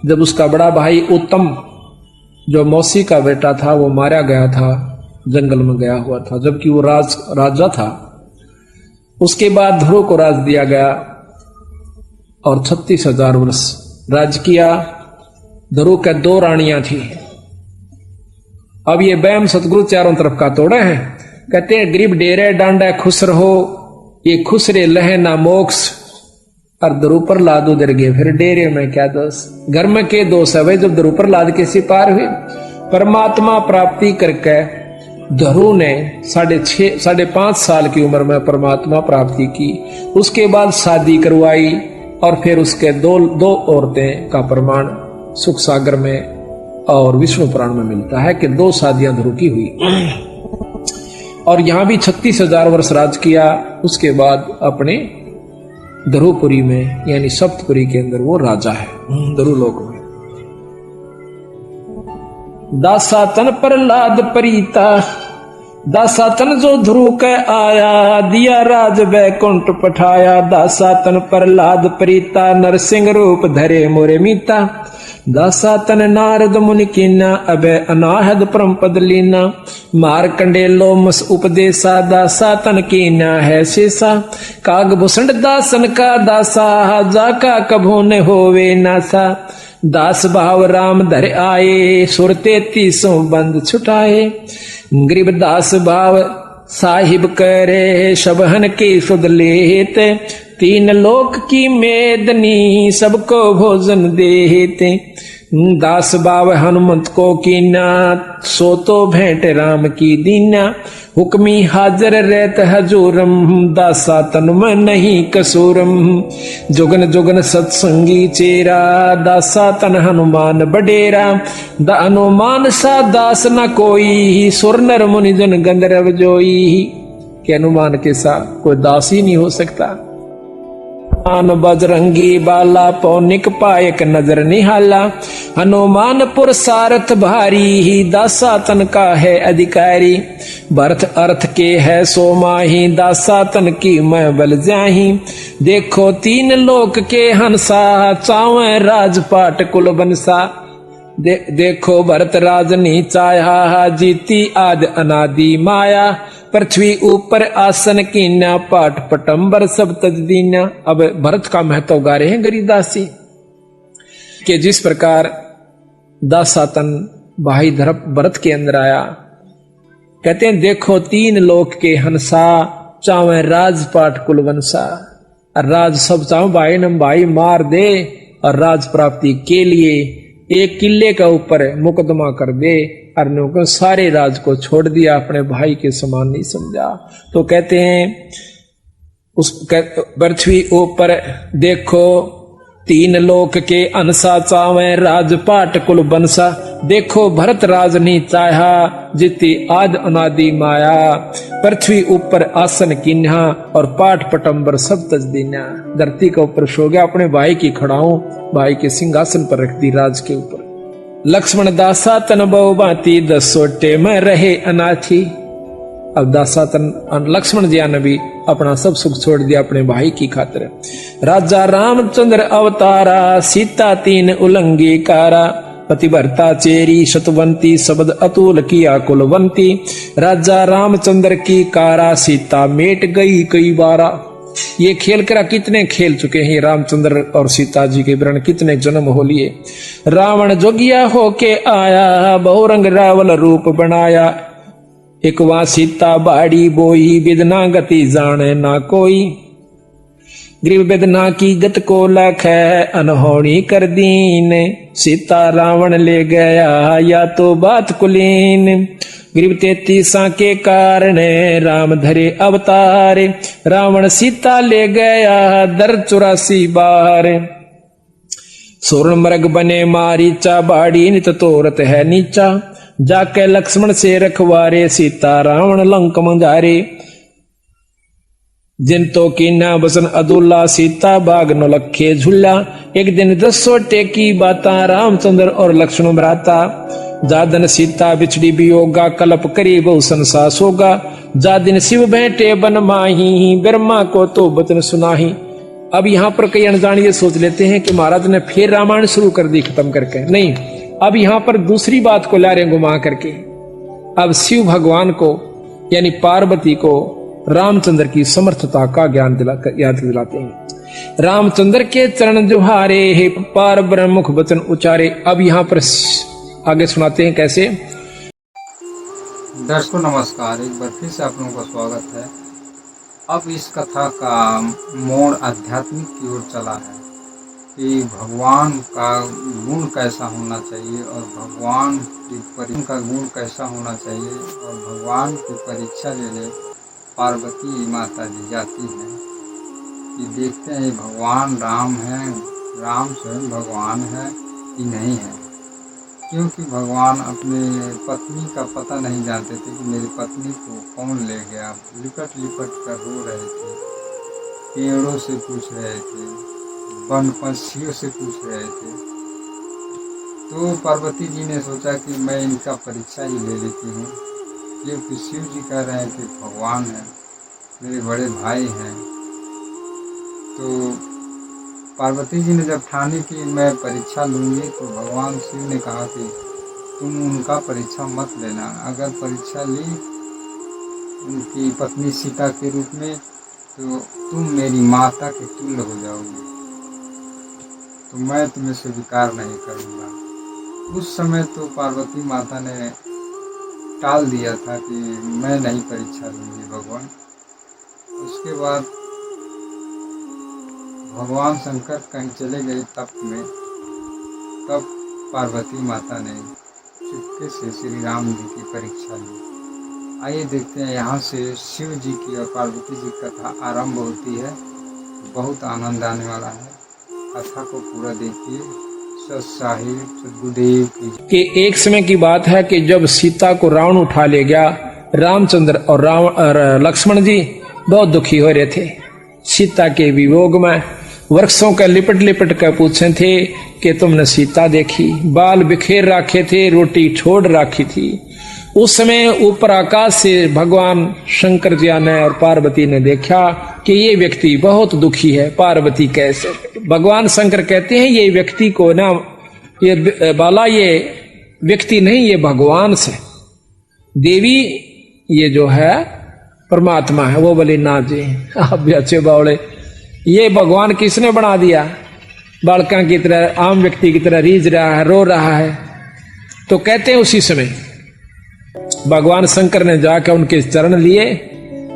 जब उसका बड़ा भाई उत्तम, जो मौसी का बेटा था, वो मारा गया था, जंगल में गया हुआ था, जबकि वो राजा था। उसके बाद ध्रुव को राज दिया गया और 36,000 वर्ष राज किया। ध्रुव के 2 रानियां थी। अब ये बैम सतगुरु चारों तरफ का तोड़े हैं। कहते हैं गरीब डेरे डांडा खुश रहो, ये खुश रे लहे ना मोक्ष। और ध्रुव पर लाद उधर गए, फिर डेरे में क्या दोष, घर में के दोष है भाई। जब ध्रुव पर लाद के सिपार हुए, परमात्मा प्राप्ति करके ध्रुव ने 5.5 साल की उम्र में परमात्मा प्राप्ति की। उसके बाद शादी करवाई और फिर उसके दो औरतें का प्रमाण सुख सागर में और विष्णु पुराण में मिलता है कि 2 शादियां ध्रुव की हुई। और यहां भी 36,000 वर्ष राज किया। उसके बाद अपने ध्रुवपुरी में यानी सप्तपुरी के अंदर वो राजा है, ध्रुव लोक में। दासा तन प्रहलाद प्रीता, दासा तन जो ध्रुव कै आया, दिया राज बैकुंठ पठाया। दासा तन प्रहलाद प्रीता, नरसिंह रूप धरे मोरे मीता। दासा तन नारद मुनि कीना, अबे अनाहद परम पद लीना। मारकंडे लोमस उपदेशा, दासा तन कीना है शेषा। काग भूषण दासन का दासा, जाका कभू न होवे नासा। दास भाव राम धर आए, सुर 33 बंद छुटाए। गरीब दास भाव साहिब करे, सबहन के सुध लेते। 3 लोक की मेदनी, सबको भोजन देते। दास भाव हनुमंत को कीना, सो तो भेंट राम की दीना। हुक्मी हाजर रहत हजूरम, दासा तन में नहीं कसूरम। जुगन जुगन सत्संगी चेरा, दासा तन हनुमान बडेरा। द हनुमान सा दास न कोई, सुर नर मुनि जन गंधर्व जोई। के हनुमान के साथ कोई दास ही नहीं हो सकता। बजरंगी बाला, पौनिक पायक नजर निहाला। हनुमान पुर सारथ भारी, दासा तन का है अधिकारी। भरत अर्थ के है सो माही, दासा तन की मैं बल जाही। देखो 3 लोक के हंसा, चावे राजपाट कुल बनसा। देखो भरत राजनी चाया, जीती आद अनादि माया। पृथ्वी ऊपर आसन कीना, पाठ पटंबर सब तज दीना। अब भरत का महत्व गा रहे हैं गरीदास जी कि जिस प्रकार दासातन भाई भरत के अंदर आया। कहते हैं देखो 3 लोक के हंसा, चावे राजपाट कुलवंशा। राज सब चाहो भाई नम भाई मार दे, और राज प्राप्ति के लिए एक किले का ऊपर मुकदमा कर दे। अर्णों को सारे राज को छोड़ दिया, अपने भाई के समान नहीं समझा। तो कहते हैं उस पृथ्वी ऊपर देखो 3 लोक के अनसा, चावे राजपाट कुल बनसा। देखो भरत राज नहीं चाहा, जिति आद अनादि माया। पृथ्वी ऊपर आसन किन्हा, और पाठ पटंबर सब तज दीना। धरती के ऊपर सो गया, अपने भाई की खड़ाऊं, भाई के सिंहासन पर रख दी राज के ऊपर। लक्ष्मण दासा तन बहु बाती, 10 सोटे में रहे अनाथी। अब दासा तन लक्ष्मण जी ने भी अपना सब सुख छोड़ दिया अपने भाई की खातिर। राजा रामचंद्र अवतारा, सीता 3 उलंगी कारा। पतिव्रता चेरी शतवंती, शब्द अतुल किया कुलवंती। राजा रामचंद्र की कारा, सीता मेट गई कई बारा। ये खेल करा कितने खेल चुके हैं रामचंद्र और सीता जी के वर्ण, कितने जन्म हो लिए। रावण जोगिया होके आया, बहुरंग रावल रूप बनाया। एक वहां सीता बाड़ी बोई, विदना गति जाने ना कोई। ग्रीव वेदना की गत को लख है, अनहोनी कर दीन। सीता रावण ले गया, या तो बात कुलीन। ग्रीव 33 के कारण, राम धरे अवतारे। रावण सीता ले गया, दर 84 बार। सोरण मृग बने मारीचा, बाड़ी नित तोरत है नीचा। जाके लक्ष्मण से रखवारे, सीता रावण लंक मंजारे। जिन तो कीना बसन अदुल्ला, सीता बाग न लखे झूला। एक दिन 10 सोटे की बाता, रामचंद्र और लक्ष्मण भ्राता। जादन सीता बिछड़ी वियोगा, कलप करी बहु संसास होगा। जा दिन शिव बैठे बन माही, ब्रह्मा को तो बचन सुनाही। अब यहाँ पर कई अनजान ये सोच लेते हैं कि महाराज ने फिर रामायण शुरू कर दी खत्म करके। नहीं, अब यहाँ पर दूसरी बात को ला रहे घुमा करके। अब शिव भगवान को यानी पार्वती को रामचंद्र की समर्थता का ज्ञान याद दिलाते हैं। रामचंद्र के चरण जुहारे, हे पार ब्रह्म मुख वचन उचारे। अब यहाँ पर आगे सुनाते हैं कैसे। दर्शकों नमस्कार, एक बार फिर से आप लोगों का स्वागत है। अब इस कथा का मोड़ आध्यात्मिक की ओर चला है कि भगवान का गुण कैसा होना चाहिए और भगवान की का गुण कैसा होना चाहिए, और भगवान की परीक्षा लेने पार्वती माता जी जाती है कि देखते हैं भगवान राम है, राम स्वयं भगवान है कि नहीं है। क्योंकि भगवान अपने पत्नी का पता नहीं जानते थे कि मेरी पत्नी को कौन ले गया। लिपट लिपट कर रो रहे थे, पेड़ों से पूछ रहे थे, वन पक्षियों से पूछ रहे थे। तो पार्वती जी ने सोचा कि मैं इनका परीक्षा ही ले लेती हूँ। ये शिव जी कह रहे हैं कि भगवान है, मेरे बड़े भाई हैं। तो पार्वती जी ने जब ठानी कि मैं परीक्षा लूँगी, तो भगवान शिव ने कहा कि तुम उनका परीक्षा मत लेना। अगर परीक्षा ली उनकी पत्नी सीता के रूप में, तो तुम मेरी माता के तुल्य हो जाओगी, तो मैं तुम्हें स्वीकार नहीं करूँगा। उस समय तो पार्वती माता ने टाल दिया था कि मैं नहीं परीक्षा लूँगी भगवान। उसके बाद भगवान शंकर कहीं चले गए तप में, तब पार्वती माता ने चुपके से श्री राम जी की परीक्षा ली। आइए देखते हैं, यहाँ से शिव जी की और पार्वती जी की कथा आरंभ होती है। बहुत आनंद आने वाला है, कथा को पूरा देखिए। सत्साहिब सद्गुरुदेव की कि एक समय की बात है कि जब सीता को रावण उठा ले गया, रामचंद्र और लक्ष्मण जी बहुत दुखी हो रहे थे। सीता के वियोग में वृक्षों का लिपट लिपट कर पूछे थे कि तुमने सीता देखी? बाल बिखेर रखे थे, रोटी छोड़ रखी थी। उस समय ऊपर आकाश से भगवान शंकर जी ने और पार्वती ने देखा कि ये व्यक्ति बहुत दुखी है। पार्वती कैसे? भगवान शंकर कहते हैं ये व्यक्ति को ना, ये बाला ये व्यक्ति नहीं, ये भगवान से देवी, ये जो है परमात्मा है। वो बोले ना जी, आप भी अच्छे बावड़े, ये भगवान किसने बना दिया? बालका की तरह, आम व्यक्ति की तरह रीझ रहा है, रो रहा है। तो कहते हैं उसी समय भगवान शंकर ने जाकर उनके चरण लिए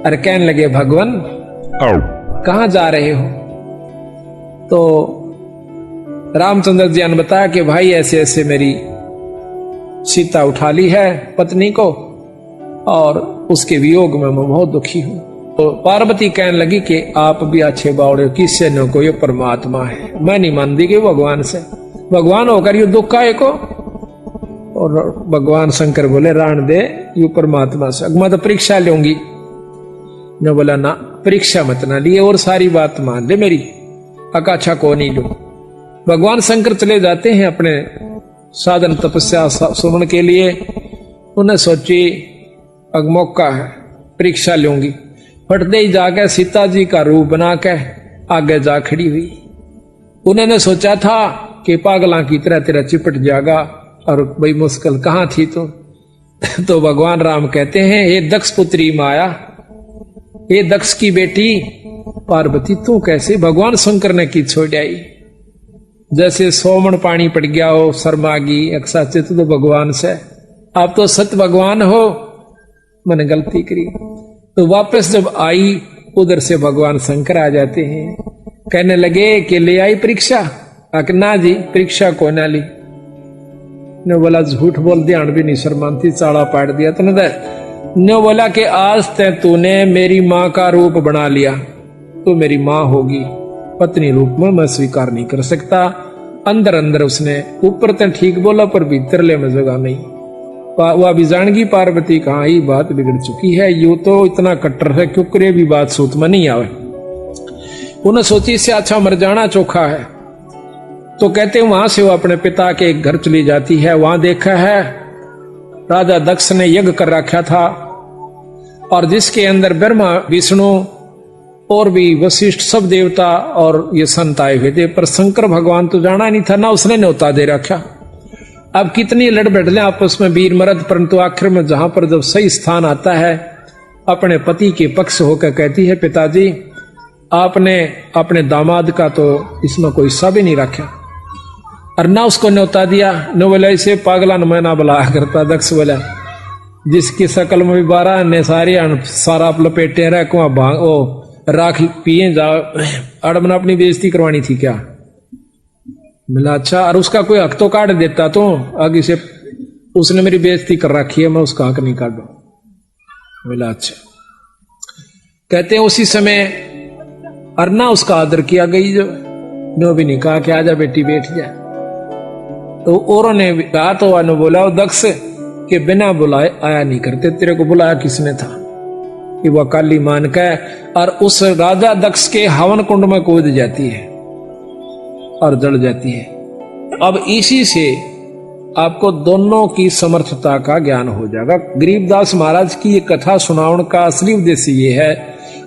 और कहने लगे, भगवान कहाँ जा रहे हो? तो रामचंद्र जी ने बताया कि भाई ऐसे ऐसे मेरी सीता उठा ली है पत्नी को, और उसके वियोग में मैं बहुत दुखी हूं। तो पार्वती कहने लगी कि आप भी अच्छे बावड़े, किससे न को ये परमात्मा है, मैं नहीं मानती कि भगवान से, भगवान होकर यू दुख आए को। और भगवान शंकर बोले, राण दे यू परमात्मा से, मैं तो परीक्षा लूंगी। ने बोला ना, परीक्षा मत ना लिए, और सारी बात मान ले मेरी, अकाछा को नहीं लू। भगवान शंकर चले जाते हैं अपने साधन तपस्या सुमन के लिए। उन्हें सोची अब मौका है, परीक्षा लूंगी। फटते ही जाकर सीता जी का रूप बना के आगे जा खड़ी हुई। उन्होंने सोचा था कि पागला की तरह तेरा चिपट जाएगा, और भाई मुश्किल कहाँ थी तो भगवान राम कहते हैं, हे दक्ष पुत्री माया, हे दक्ष की बेटी पार्वती, तू कैसे? भगवान शंकर ने की छोड़ आई। जैसे सोमन पानी पड़ गया हो, शर्मागी अक्सा चित तो भगवान से, आप तो सत्य भगवान हो, मैंने गलती करी। तो वापस जब आई, उधर से भगवान शंकर आ जाते हैं, कहने लगे कि ले आई परीक्षा? ना जी, परीक्षा को ना ली। ने बोला झूठ बोल, ध्यान भी नहीं शर्मांती, चाड़ा पाट दिया तूने। ने बोला कि आज तूने मेरी माँ का रूप बना लिया, तो मेरी माँ होगी, पत्नी रूप में मैं स्वीकार नहीं कर सकता। अंदर अंदर उसने ऊपर तो ठीक बोला, पर भीतर ले में जगह नहीं। वह भी जानगी पार्वती कहाँ ही बात बिगड़ चुकी है, यू तो इतना कट्टर है क्यों करे भी बात सूत में नहीं आवे। उन्हें सोची इससे अच्छा मर जाना चोखा है। तो कहते हैं वहां से वो अपने पिता के घर चली जाती है। वहां देखा है राजा दक्ष ने यज्ञ कर रखा था, और जिसके अंदर ब्रह्मा विष्णु और भी वशिष्ठ सब देवता और ये संत आए हुए थे, पर शंकर भगवान तो जाना नहीं था ना, उसने न्योता दे रखा। अब कितनी लड़ बैठले आपस में वीर मर्द, परंतु आखिर में जहां पर जब सही स्थान आता है, अपने पति के पक्ष होकर कहती है, पिताजी आपने अपने दामाद का तो इसमें कोई हिस्सा भी नहीं रखा, और ना उसको न्योता दिया। न बोला इसे पागला न मैना बुलाया करता। दक्ष बोला जिसकी शकल में भी 12 ने सारा लपेटे रह कुआ भांग ओ राख पिए जा, अड़मन अपनी बेइज्जती करवानी थी क्या? मिला अच्छा, और उसका कोई हक तो काट देता, तो आगे से उसने मेरी बेइज्जती कर रखी है, मैं उसका हक नहीं काटू। मिला अच्छा। कहते हैं उसी समय अरना उसका आदर किया गई, जो नो भी नहीं कहा कि आजा बेटी बैठ जा। तो औरों ने कहा, तो वह बोला दक्ष के बिना बुलाए आया नहीं करते, तेरे को बुलाया किसने था? कि वह काली मान के और उस राजा दक्ष के हवन कुंड में कूद जाती है और जल जाती है। अब इसी से आपको दोनों की समर्थता का ज्ञान हो जाएगा। गरीबदास महाराज की ये कथा सुनाउन का असली उद्देश्य ये है,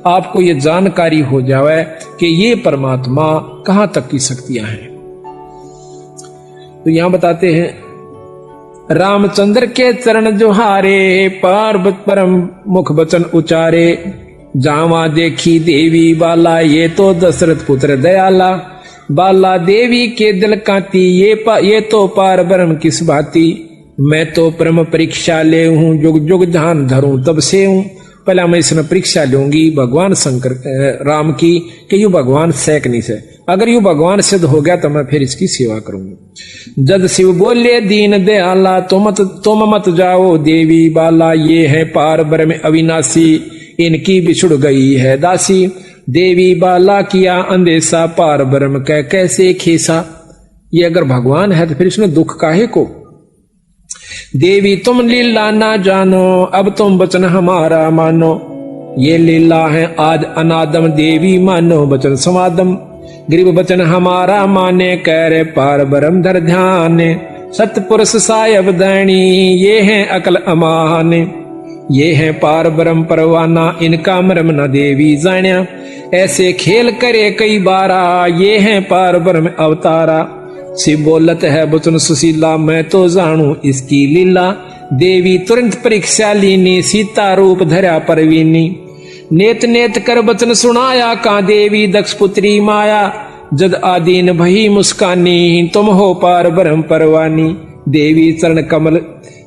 आपको ये जानकारी हो जाए कि ये परमात्मा कहां तक की शक्तियां हैं। तो यहां बताते हैं, रामचंद्र के चरण जोहारे, पार्वत परम मुख बचन उचारे, जावा देखी देवी बाला, ये तो दशरथ पुत्र दयाला, बाला देवी के दिल कांति, ये तो पार ब्रह्म किस भांति, मैं तो परम परीक्षा ले हूं, जुग जुग ध्यान धरूं तब से हूं। पहला मैं इसमें परीक्षा लूंगी भगवान शंकर राम की कि यू भगवान सैकनी से, अगर यू भगवान सिद्ध हो गया तो मैं फिर इसकी सेवा करूंगी। जद शिव बोले दीन दयाला, तुम मत जाओ देवी बाला, ये है पार ब्रह्म अविनाशी, इनकी बिछुड़ गई है दासी, देवी बाला किया अंदेशा, पार ब्रह्म कैसे खेसा। ये अगर भगवान है तो फिर इसमें दुख काहे को। देवी तुम लीला ना जानो, अब तुम वचन हमारा मानो, ये लीला है आज अनादम, देवी मानो वचन समादम, गरीब वचन हमारा माने, कह रे पार ब्रह्म धर ध्यान, सतपुरुष सायब दैनी, ये है अकल अमाने, ये है पार ब्रह्म परवाना, इनका मरम न देवी जान्या, ऐसे खेल करे कई बारा, ये है पार ब्रह्म अवतारा, शिव बोलत है वचन सुशीला, मैं तो जानू इसकी लीला, देवी तुरंत परीक्षा लीनी, सीता रूप धरा परवीनी, नेत नेत कर वचन सुनाया, का देवी दक्ष पुत्री माया, जद आदीन भई मुस्कानी, तुम हो पार ब्रह्म परवानी, देवी चरण कमल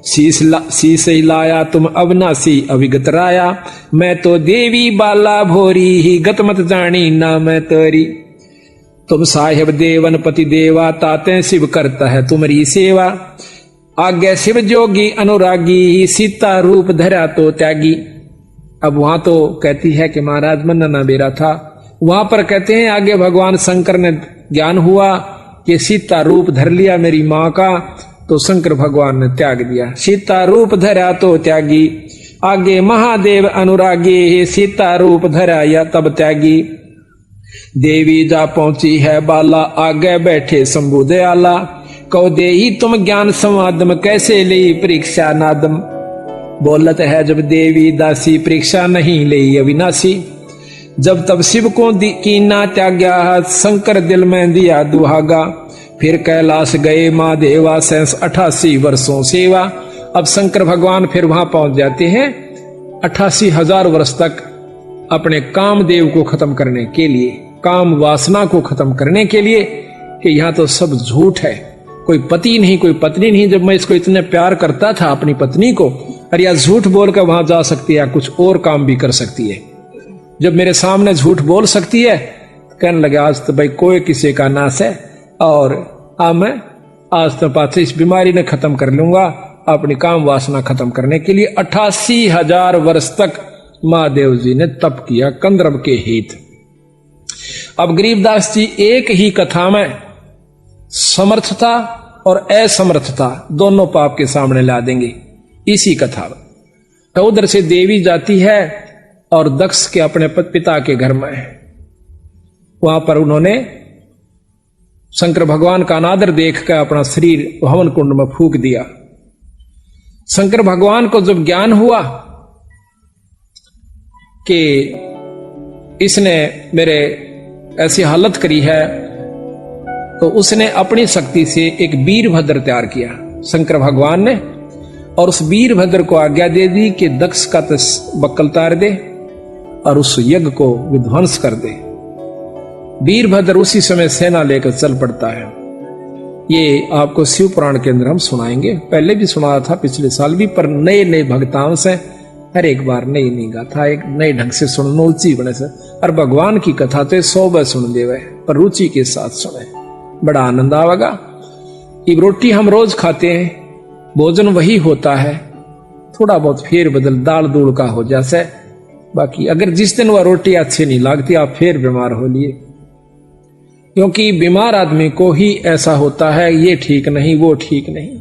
शीश लाया, तुम अविनाशी अविगत राया, मैं तो देवी बाला भोरी ही, गत मत जानी ना मैं तोरी, तुम साहेब देवन पति देवा, ताते शिव करता है तुम्हारी सेवा, आज्ञा शिव जोगी अनुरागी, सीता रूप धरा तो त्यागी। अब वहां तो कहती है कि महाराज मन ना बेरा था, वहां पर कहते हैं आगे भगवान शंकर ने ज्ञान हुआ कि सीता रूप धर लिया मेरी मां का, तो शंकर भगवान ने त्याग दिया, सीता रूप धरा तो त्यागी, आगे महादेव अनुरागी, सीता रूप धरा या तब त्यागी, देवी जा पहुंची है बाला, आगे बैठे शंभु दयाला, कहो दे ही तुम ज्ञान संवादम, कैसे ली परीक्षा नादम, बोलत है जब देवी दासी, परीक्षा नहीं ले अविनाशी, जब तब शिव को कीना त्याग्या, शंकर दिल में दिया दुहागा, फिर कैलाश गए महादेवा, 88 वर्षों सेवा। अब शंकर भगवान फिर वहां पहुंच जाते हैं 88,000 वर्ष तक अपने कामदेव को खत्म करने के लिए, काम वासना को खत्म करने के लिए, कि यहां तो सब झूठ है, कोई पति नहीं कोई पत्नी नहीं, जब मैं इसको इतने प्यार करता था अपनी पत्नी को, अरे यार झूठ बोलकर वहां जा सकती है, कुछ और काम भी कर सकती है, जब मेरे सामने झूठ बोल सकती है। कहने लगे आज तो भाई कोई किसी का नाश है, और मैं आज तो पाछे इस बीमारी ने खत्म कर लूंगा, अपनी काम वासना खत्म करने के लिए 88,000 वर्ष तक महादेव जी ने तप किया कंदर्प के हित। अब गरीबदास जी एक ही कथा में समर्थता और असमर्थता दोनों पाप के सामने ला देंगे इसी कथा में। तो उधर से देवी जाती है और दक्ष के अपने पिता के घर में, वहां पर उन्होंने शंकर भगवान का अनादर देखकर अपना शरीर हवन कुंड में फूंक दिया। शंकर भगवान को जब ज्ञान हुआ कि इसने मेरे ऐसी हालत करी है, तो उसने अपनी शक्ति से एक वीरभद्र तैयार किया शंकर भगवान ने, और उस वीरभद्र को आज्ञा दे दी कि दक्ष का बक्कल तार दे और उस यज्ञ को विध्वंस कर दे। वीरभद्र उसी समय सेना लेकर चल पड़ता है। ये आपको शिव पुराण के अंदर हम सुनाएंगे, पहले भी सुनाया था पिछले साल भी, पर नए नए भक्ताओं से हर एक बार नई नई गाथा एक नए ढंग से सुनना रुचि बने से, और भगवान की कथा तो 100 बार सुन देवे, पर रुचि के साथ सुने, बड़ा आनंद आवेगा। एक रोटी हम रोज खाते हैं, भोजन वही होता है, थोड़ा बहुत फेर बदल दाल दूड़ का हो जैसे, बाकी अगर जिस दिन वह रोटी अच्छी नहीं लगती आप फिर बीमार हो लिए, क्योंकि बीमार आदमी को ही ऐसा होता है, ये ठीक नहीं वो ठीक नहीं।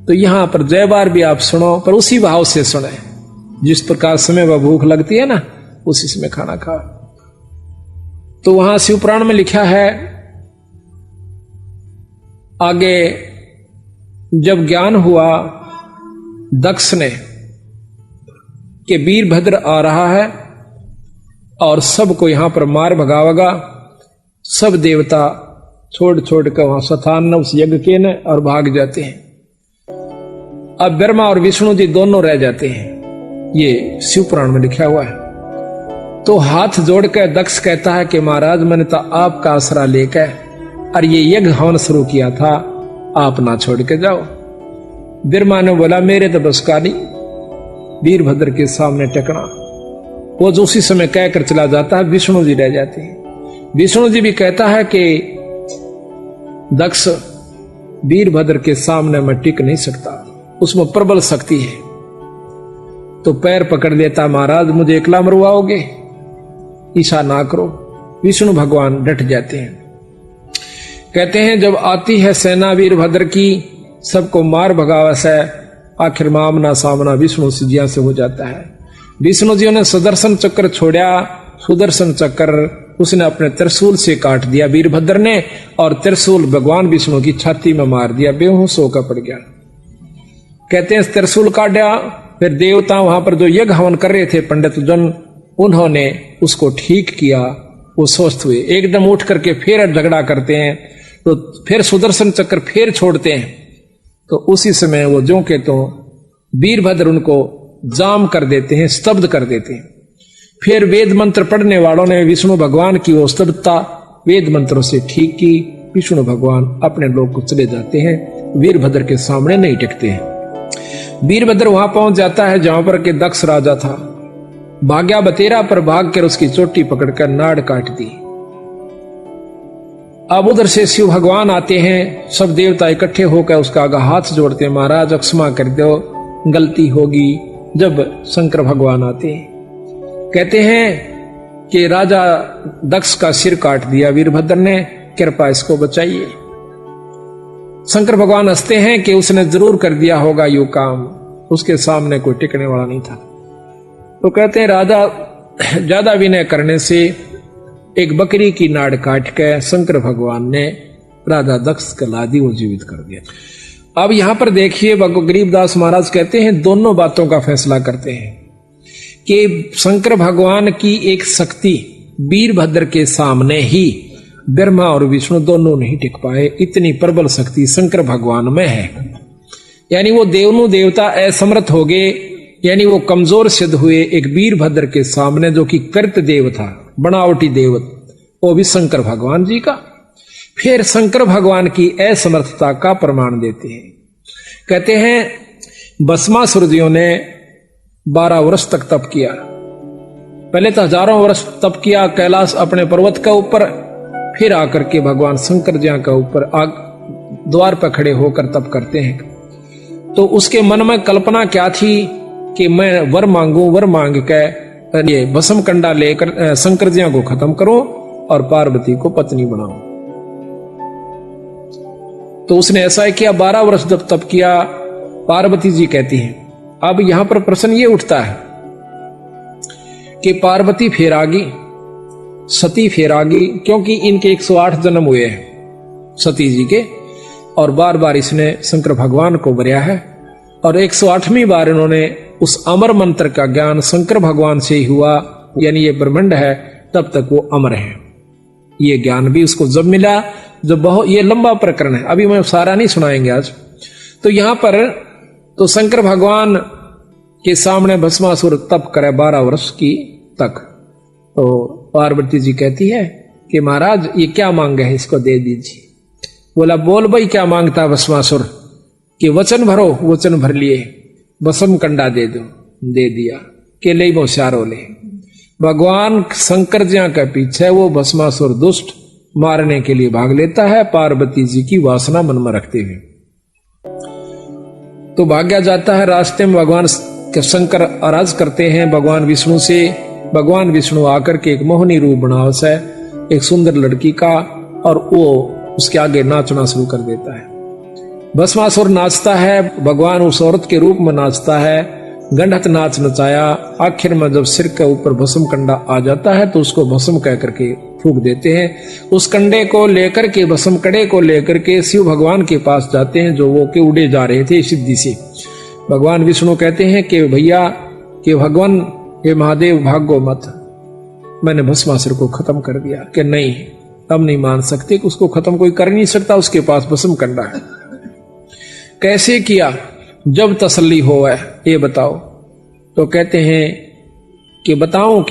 तो यहां पर जय बार भी आप सुनो, पर उसी भाव से सुने, जिस प्रकार समय वह भूख लगती है ना, उसी समय खाना खाओ। तो वहां शिव पुराण में लिखा है आगे जब ज्ञान हुआ दक्ष ने कि वीरभद्र आ रहा है और सबको यहां पर मार भगावेगा, सब देवता छोड़ छोड़ कर वहां सतान उस यज्ञ के न और भाग जाते हैं। अब ब्रह्मा और विष्णु जी दोनों रह जाते हैं, ये शिव पुराण में लिखा हुआ है। तो हाथ जोड़कर दक्ष कहता है कि महाराज मैंने तो आपका आसरा लेकर और ये यज्ञ हवन शुरू किया था, आप ना छोड़ के जाओ। ब्रह्मा ने बोला मेरे तो बस का नहीं वीरभद्र के सामने टकना। वो जो उसी समय कहकर चला जाता है, विष्णु जी रह जाते हैं। विष्णु जी भी कहता है कि दक्ष वीरभद्र के सामने मैं टिक नहीं सकता, उसमें प्रबल शक्ति है। तो पैर पकड़ लेता, महाराज मुझे एकला मरवाओगे, ऐसा ना करो। विष्णु भगवान डट जाते हैं, कहते हैं जब आती है सेना वीरभद्र की, सबको मार भगावा से आखिर में आमना सामना विष्णु जी से हो जाता है। विष्णु जी ने सुदर्शन चक्र छोड़ा, सुदर्शन चक्र उसने अपने त्रिशूल से काट दिया वीरभद्र ने, और त्रिशूल भगवान विष्णु की छाती में मार दिया, बेहोश होकर पड़ गया। कहते हैं त्रिशूल काटा, फिर देवता वहां पर जो यज्ञ हवन कर रहे थे पंडित जन, उन्होंने उसको ठीक किया, वो स्वस्थ हुए। एकदम उठ करके फिर झगड़ा करते हैं, तो फिर सुदर्शन चक्र फिर छोड़ते हैं। तो उसी समय वो जो के तो वीरभद्र उनको जाम कर देते हैं, स्तब्ध कर देते हैं। फिर वेद मंत्र पढ़ने वालों ने विष्णु भगवान की वो स्तब्धता वेद मंत्रों से ठीक की। विष्णु भगवान अपने लोक को चले जाते हैं, वीरभद्र के सामने नहीं टिकते हैं। वीरभद्र वहां पहुंच जाता है जहां पर के दक्ष राजा था, भाग्या बतेरा पर भाग कर उसकी चोटी पकड़कर नाड़ काट दी। अब उधर से शिव भगवान आते हैं, सब देवता इकट्ठे होकर उसका आगे हाथ जोड़ते हैं, महाराज क्षमा कर दो, गलती होगी। जब शंकर भगवान आते हैं, कहते हैं कि राजा दक्ष का सिर काट दिया वीरभद्र ने, कृपा इसको बचाइए। शंकर भगवान हंसते हैं कि उसने जरूर कर दिया होगा यो काम, उसके सामने कोई टिकने वाला नहीं था। तो कहते हैं राजा ज्यादा विनय करने से एक बकरी की नाड़ काट के शंकर भगवान ने राजा दक्ष को ला दी, वो जीवित कर दिया। अब यहां पर देखिए गरीबदास महाराज कहते हैं दोनों बातों का फैसला करते हैं कि शंकर भगवान की एक शक्ति वीरभद्र के सामने ही ब्रह्मा और विष्णु दोनों नहीं टिक पाए, इतनी प्रबल शक्ति शंकर भगवान में है। यानी वो देवनु देवता असमर्थ हो गए, यानी वो कमजोर सिद्ध हुए एक वीरभद्र के सामने, जो कि कर्त देव था, बनावटी देव, वो भी शंकर भगवान जी का। फिर शंकर भगवान की असमर्थता का प्रमाण देते हैं। कहते हैं भस्मासुर जियों ने 12 वर्ष तक तप किया। पहले तो हजारों वर्ष तप किया कैलाश अपने पर्वत का ऊपर, फिर आकर के भगवान शंकर जी का ऊपर आग द्वार पर खड़े होकर तप करते हैं। तो उसके मन में कल्पना क्या थी कि मैं वर मांगू, वर मांग के ये भस्म कंडा लेकर शंकर जी को खत्म करो और पार्वती को पत्नी बनाओ। तो उसने ऐसा ही किया, 12 वर्ष जब तप किया। पार्वती जी कहती हैं, अब यहां पर प्रश्न ये उठता है कि पार्वती फिर आ गई, सती फिर आ गई, क्योंकि इनके 108 जन्म हुए हैं सती जी के, और बार बार इसने शंकर भगवान को बरया है, और 108वीं बार इन्होंने उस अमर मंत्र का ज्ञान शंकर भगवान से ही हुआ, यानी ये ब्रह्मांड है तब तक वो अमर है। ये ज्ञान भी उसको जब मिला, जो बहुत ये लंबा प्रकरण है, अभी मैं सारा नहीं सुनाएंगे आज। तो यहां पर तो शंकर भगवान के सामने भस्मासुर तप करे 12 वर्ष की तक। तो पार्वती जी कहती है कि महाराज ये क्या मांगे है, इसको दे दीजिए। बोला बोल भाई क्या मांगता भस्मासुर, कि वचन भरो, वचन भर लिए, भस्म कंडा दे दो, दे दिया। के ले होशियारो ले, भगवान शंकर जी के पीछे वो भस्मासुर दुष्ट मारने के लिए भाग लेता है, पार्वती जी की वासना मन में रखते हुए। तो भाग्या जाता है, रास्ते में भगवान शंकर आराज करते हैं भगवान विष्णु से। भगवान विष्णु आकर के एक मोहनी रूप बनाव से एक सुंदर लड़की का, और वो उसके आगे नाचना शुरू कर देता है। भस्मासुर नाचता है, भगवान उस औरत के रूप में नाचता है, गंडत नाच नचाया। आखिर में जब सिर के ऊपर भस्म कंडा आ जाता है तो उसको भस्म कह करके फूंक देते हैं। उस कंडे को लेकर के, भस्म कड़े को लेकर के शिव भगवान के पास जाते हैं, जो वो के उड़े जा रहे थे सिद्धि से। भगवान विष्णु कहते हैं कि भैया, कि भगवान, ये महादेव भागो मत, मैंने भस्मासुर को खत्म कर दिया। कि नहीं, हम नहीं मान सकते कि उसको खत्म कोई कर नहीं सकता, उसके पास भस्म कंडा है। कैसे किया? जब तसल्ली हो है ये बताओ। तो कहते हैं कि बताओ।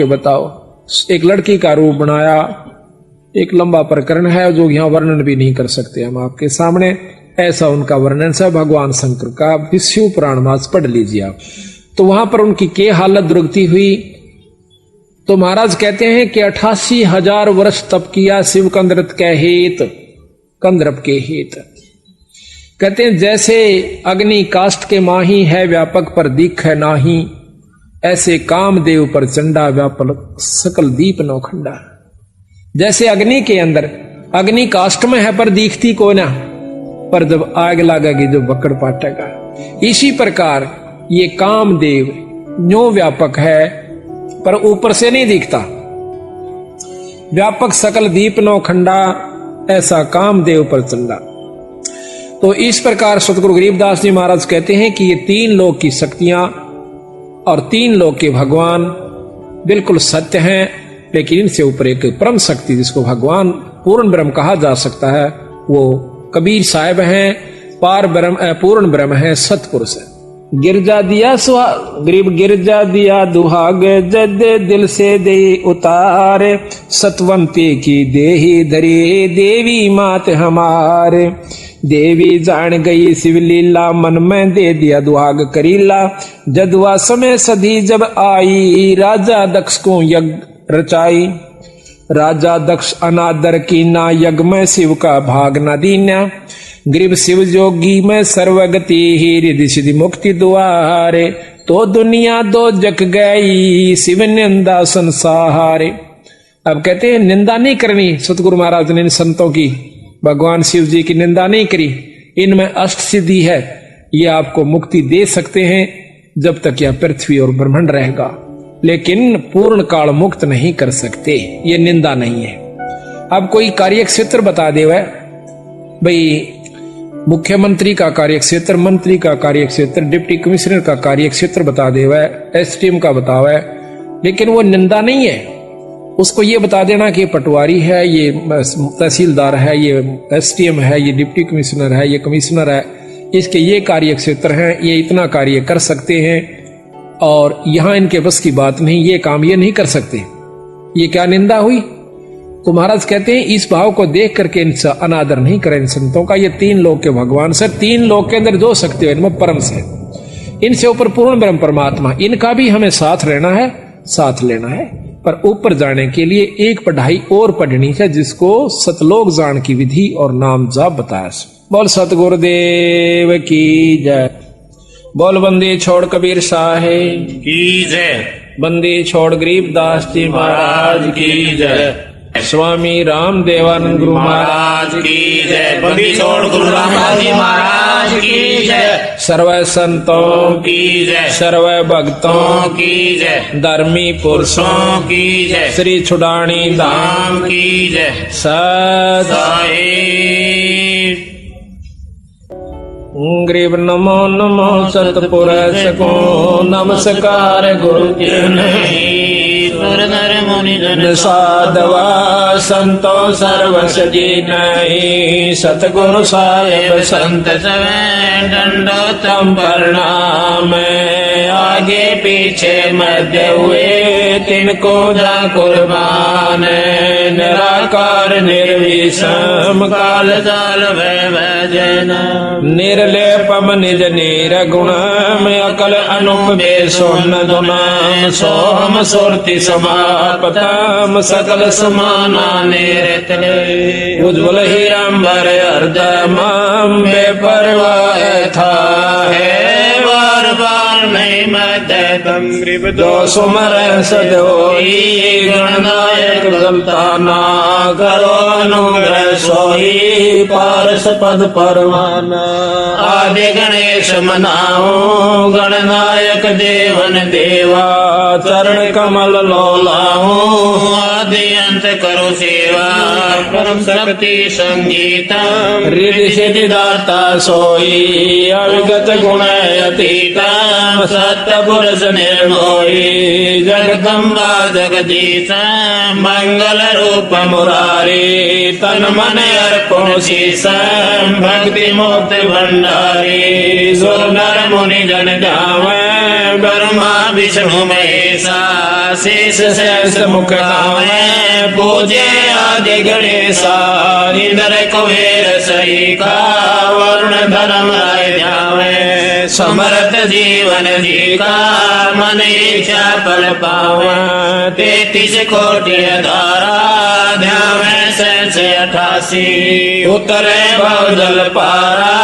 एक लड़की का रूप बनाया, एक लंबा प्रकरण है जो यहां वर्णन भी नहीं कर सकते हम आपके सामने। ऐसा उनका वर्णन है भगवान शंकर का, शिव पुराण मास पढ़ लीजिए आप। तो वहां पर उनकी क्या हालत दुर्गति हुई। तो महाराज कहते हैं कि 88,000 वर्ष तप किया शिव कंदरत के हेत, कंदरप के हेत। कहते हैं जैसे अग्नि काष्ठ के माही है, व्यापक पर दीख है नाही, ऐसे कामदेव पर चंडा व्यापक सकल दीप नौखंडा। जैसे अग्नि के अंदर, अग्नि काष्ठ में है पर दिखती को ना, पर जब आग लगेगी जो बकड़ पाटेगा। इसी प्रकार ये कामदेव न्यो व्यापक है पर ऊपर से नहीं दिखता। व्यापक सकल दीप नौखंडा, ऐसा कामदेव पर चंडा। तो इस प्रकार सतगुरु गरीबदास जी महाराज कहते हैं कि ये 3 लोक की शक्तियां और 3 लोक के भगवान बिल्कुल सत्य हैं, लेकिन इनसे ऊपर एक परम शक्ति जिसको भगवान पूर्ण ब्रह्म कहा जा सकता है, वो कबीर साहब हैं। पार ब्रह्म, पूर्ण ब्रह्म है, सतपुरुष है। गिरजा दिया गरीब गिरजा दिया दुहाग, जद दिल से दे उतारे, सतवंती की देही धरी देवी मात हमारे। देवी जान गई शिवलीला, मन में दे दिया दुहाग करीला। जदुआ समय सदी जब आई, राजा दक्ष को यज्ञ रचाई। राजा दक्ष अनादर की ना, यज्ञ में शिव का भाग न दीना। गरीब शिव जोगी में सर्वगति, रिद्धि सिद्धि मुक्ति द्वारे। तो दुनिया दो जग गई, शिव निंदा संसारे। अब कहते हैं निंदा नहीं करनी। सतगुरु महाराज ने इन संतों की, भगवान शिव जी की निंदा नहीं करी। इनमें अष्ट सिद्धि है, ये आपको मुक्ति दे सकते हैं जब तक यह पृथ्वी और ब्रह्मांड रहेगा, लेकिन पूर्ण काल मुक्त नहीं कर सकते। ये निंदा नहीं है। अब कोई कार्य क्षेत्र बता दे, वह भाई मुख्यमंत्री का कार्य क्षेत्र, मंत्री का कार्य क्षेत्र, डिप्टी कमिश्नर का कार्य क्षेत्र बता दे, वह एसडीएम का बतावे, लेकिन वो निंदा नहीं है। उसको ये बता देना कि ये पटवारी है, ये तहसीलदार है, ये एसडीएम है, ये डिप्टी कमिश्नर है, ये कमिश्नर है, इसके ये कार्य क्षेत्र हैं, ये इतना कार्य कर सकते हैं और यहां इनके बस की बात नहीं, ये काम ये नहीं कर सकते। ये क्या निंदा हुई? तो महाराज कहते हैं इस भाव को देख करके इनसे अनादर नहीं करें इन संतों का। ये 3 लोक के भगवान से, 3 लोक के अंदर जो शक्ति है इनमें परम से, इनसे ऊपर पूर्ण ब्रह्म परमात्मा, इनका भी हमें साथ रहना है, साथ लेना है। पर ऊपर जाने के लिए एक पढ़ाई और पढ़नी है, जिसको सतलोक जान की विधि और नाम जाप बताया। बोल सतगुरुदेव की जय। बोल बंदी छोड़ कबीर साहेब की जय। बंदी छोड़ गरीबदास जी महाराज की जय। स्वामी राम देवानंद गुरु महाराज की जय। बंदी छोड़ गुरु रामदास जी महाराज की जय। सर्व संतों की जय। सर्व भक्तों की जय। धर्मी पुरुषों की जय। श्री छुड़ानी धाम की जय। सत साईं। गरीब नमो नमो सतपुरुष को नमस्कार गुरु के नहीं। सुर नर मुनि जन साधवा संतो सर्व सजी नहीं। सतगुरु साहेब संत सवै दंडोतम प्रणाम। आगे पीछे मध्य हुए तिनको जा कुर्बान। निराकार निर्विषम काल जाल भजन। निर्लेपम निज निर्गुण अकल अनुपदेशोन धुनाम। सोम सुरति समापतम सकल समाना निरतले। उज्ज्वल हीरांबर अर्धमाम बेपरवाह था है, बार बार नहीं मत जो सुमर सद होई गणनायक गलता ना करो अनुग्रह सोई पारस पद परवाना आदि गणेश मनाओ गणनायक देवन देवा चरण कमल लोलाओ आदि अंत करो सेवा परम शक्ति संगीता रिद्धि सिद्धि दाता सोई अविगत गुण अतीता सत्य पुरुष निर्मोही जगदम्बा जगदीश मंगल रूप मुरारी तन मन अर्पण शीश भक्ति मुक्ति भंडारी सुर नर मुनि जन गावे ब्रह्मा विष्णु महेशा शेष शेष मुख गावे पूजे आदि गणेशा इंद्र कुबेर सहिका वरुण धर्म राय ध्यावे समर्थ जीवन जी का मन इच्छा फल पावे 33 कोटि धारा ध्यावे शेष 88 उतरे भवजल पारा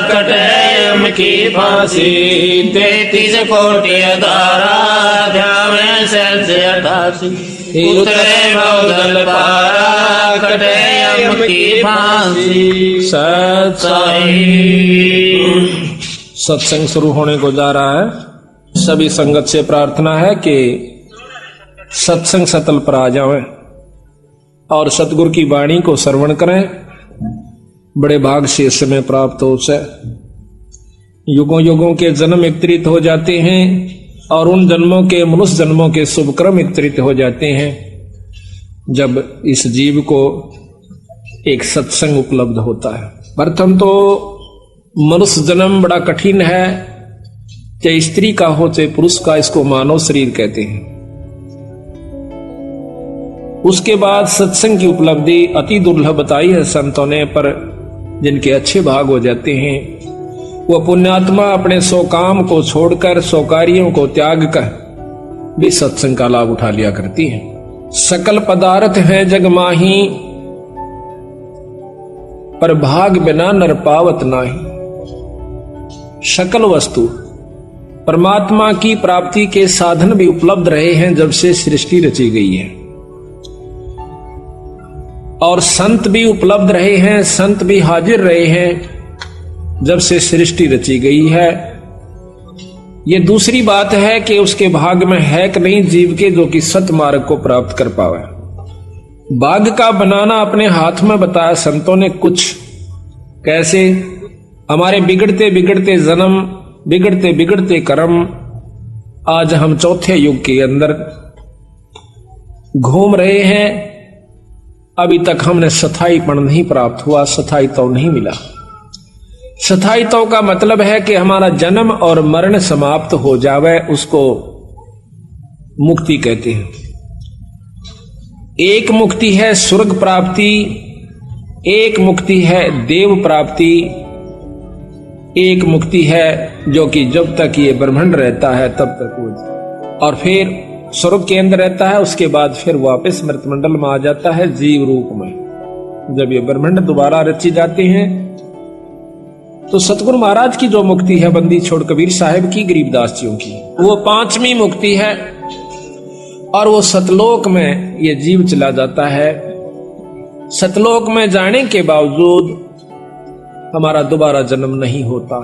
कटे यम की फांसी 33 कोटि धारा ध्यावे शेष 88 उतरे भवजल पारा कटे यम की फांसी। सत्साई सत्संग शुरू होने को जा रहा है। सभी संगत से प्रार्थना है कि सत्संग सतल पर आ जाएं और सतगुरु की वाणी को श्रवण करें। बड़े भाग से इस समय प्राप्त हो से युगों युगों के जन्म वितरित हो जाते हैं और उन जन्मों के मनुष्य जन्मों के शुभ कर्म वितरित हो जाते हैं जब इस जीव को एक सत्संग उपलब्ध होता है। प्रथम तो मनुष्य जन्म बड़ा कठिन है, चाहे स्त्री का हो चाहे पुरुष का, इसको मानव शरीर कहते हैं। उसके बाद सत्संग की उपलब्धि अति दुर्लभ बताई है संतों ने, पर जिनके अच्छे भाग हो जाते हैं वो पुण्यात्मा अपने सौ काम को छोड़कर सौ कार्यों को त्याग कर भी सत्संग का लाभ उठा लिया करती है। सकल पदार्थ है जग माही पर भाग बिना नर पावत नाही। सकल वस्तु परमात्मा की प्राप्ति के साधन भी उपलब्ध रहे हैं जब से सृष्टि रची गई है, और संत भी उपलब्ध रहे हैं, संत भी हाजिर रहे हैं जब से सृष्टि रची गई है। ये दूसरी बात है कि उसके भाग में है कि नहीं जीव के जो कि सत मार्ग को प्राप्त कर पावे। बाग का बनाना अपने हाथ में बताया संतों ने कुछ। कैसे? हमारे बिगड़ते बिगड़ते जन्म, बिगड़ते बिगड़ते कर्म, आज हम चौथे युग के अंदर घूम रहे हैं। अभी तक हमने स्थायीपन नहीं प्राप्त हुआ, स्थायित्व नहीं मिला। स्थायित्व का मतलब है कि हमारा जन्म और मरण समाप्त हो जावे, उसको मुक्ति कहते हैं। एक मुक्ति है स्वर्ग प्राप्ति, एक मुक्ति है देव प्राप्ति, एक मुक्ति है जो कि जब तक ये ब्रह्मांड रहता है तब तक वो, और फिर स्वर्ग के अंदर रहता है, उसके बाद फिर वापस मृतमंडल में आ जाता है जीव रूप में। जब ये ब्रह्मांड दोबारा रची जाते हैं तो सतगुरु महाराज की जो मुक्ति है, बंदी छोड़ कबीर साहब की, गरीबदास जियों की, वो 5वीं मुक्ति है, और वो सतलोक में ये जीव चला जाता है। सतलोक में जाने के बावजूद हमारा दोबारा जन्म नहीं होता।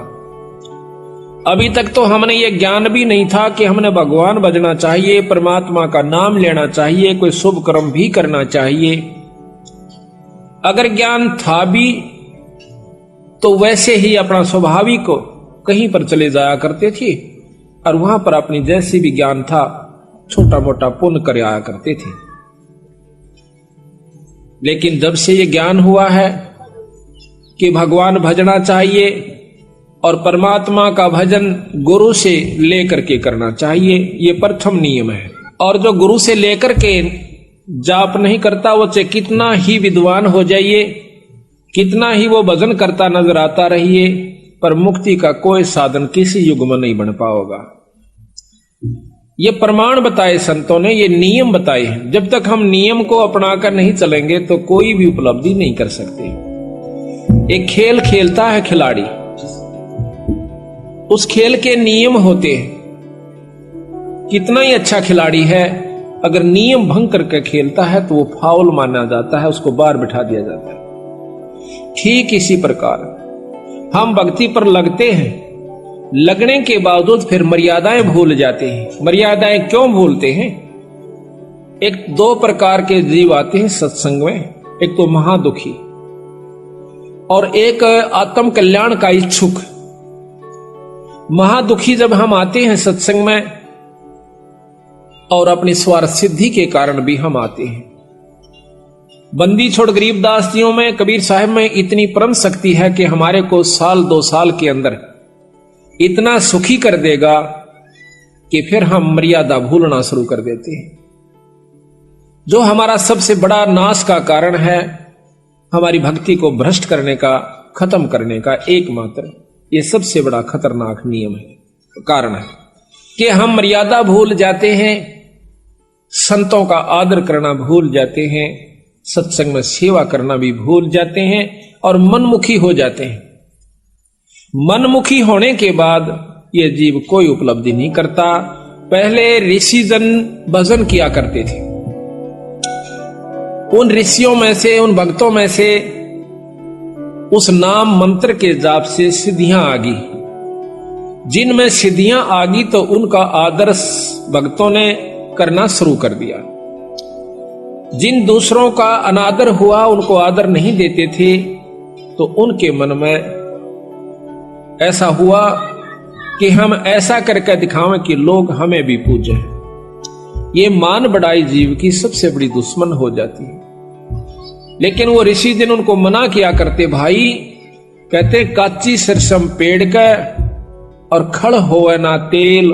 अभी तक तो हमने ये ज्ञान भी नहीं था कि हमने भगवान भजना चाहिए, परमात्मा का नाम लेना चाहिए, कोई शुभ कर्म भी करना चाहिए। अगर ज्ञान था भी तो वैसे ही अपना स्वाभाविक को कहीं पर चले जाया करते थे और वहां पर अपनी जैसी भी ज्ञान था छोटा मोटा पुण्य कर आया करते थे। लेकिन जब से ये ज्ञान हुआ है कि भगवान भजना चाहिए और परमात्मा का भजन गुरु से लेकर के करना चाहिए, ये प्रथम नियम है। और जो गुरु से लेकर के जाप नहीं करता, वो चाहे कितना ही विद्वान हो जाइए, कितना ही वो भजन करता नजर आता रहिए, पर मुक्ति का कोई साधन किसी युग में नहीं बन पाओगा। ये प्रमाण बताए संतों ने, ये नियम बताए हैं। जब तक हम नियम को अपनाकर नहीं चलेंगे तो कोई भी उपलब्धि नहीं कर सकते। एक खेल खेलता है खिलाड़ी, उस खेल के नियम होते हैं, कितना ही अच्छा खिलाड़ी है, अगर नियम भंग करके खेलता है तो वो फाउल माना जाता है, उसको बाहर बिठा दिया जाता है। ठीक इसी प्रकार हम भक्ति पर लगते हैं, लगने के बावजूद फिर मर्यादाएं भूल जाते हैं। मर्यादाएं क्यों भूलते हैं? एक दो प्रकार के जीव आते हैं सत्संग में, एक तो महादुखी और एक आत्म कल्याण का इच्छुक। महादुखी जब हम आते हैं सत्संग में, और अपनी स्वार्थ सिद्धि के कारण भी हम आते हैं। बंदी छोड़ गरीबदास जियों में, कबीर साहब में इतनी परम शक्ति है कि हमारे को साल 2 साल के अंदर इतना सुखी कर देगा कि फिर हम मर्यादा भूलना शुरू कर देते हैं। जो हमारा सबसे बड़ा नाश का कारण है, हमारी भक्ति को भ्रष्ट करने का, खत्म करने का एकमात्र ये सबसे बड़ा खतरनाक नियम है, कारण है कि हम मर्यादा भूल जाते हैं, संतों का आदर करना भूल जाते हैं, सत्संग में सेवा करना भी भूल जाते हैं और मनमुखी हो जाते हैं। मनमुखी होने के बाद ये जीव कोई उपलब्धि नहीं करता। पहले ऋषि जन भजन किया करते थे, उन ऋषियों में से, उन भक्तों में से उस नाम मंत्र के जाप से सिद्धियां आ गई। जिनमें सिद्धियां आ गई तो उनका आदर भक्तों ने करना शुरू कर दिया। जिन दूसरों का अनादर हुआ, उनको आदर नहीं देते थे, तो उनके मन में ऐसा हुआ कि हम ऐसा करके दिखावें कि लोग हमें भी पूजें। ये मान बढ़ाई जीव की सबसे बड़ी दुश्मन हो जाती है। लेकिन वो ऋषि जिन उनको मना किया करते, भाई कहते काची सरसम पेड़ का और खड़ होवे ना तेल।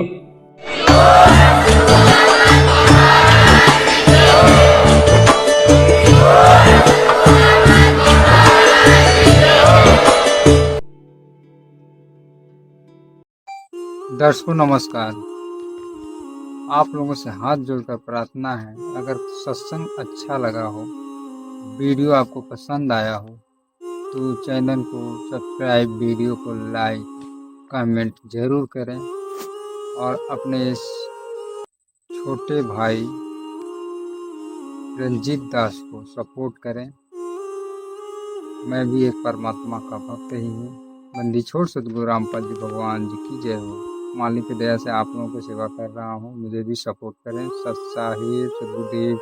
दर्शकों नमस्कार। आप लोगों से हाथ जोड़कर प्रार्थना है, अगर सत्संग अच्छा लगा हो, वीडियो आपको पसंद आया हो, तो चैनल को सब्सक्राइब, वीडियो को लाइक, कमेंट जरूर करें और अपने इस छोटे भाई रंजीत दास को सपोर्ट करें। मैं भी एक परमात्मा का भक्त ही हूँ। बंदी छोड़ सतगुरु रामपाल जी भगवान जी की जय हो। मालिक की दया से आप लोगों को सेवा कर रहा हूँ, मुझे भी सपोर्ट करें। सत साहिब सदगुरुदेव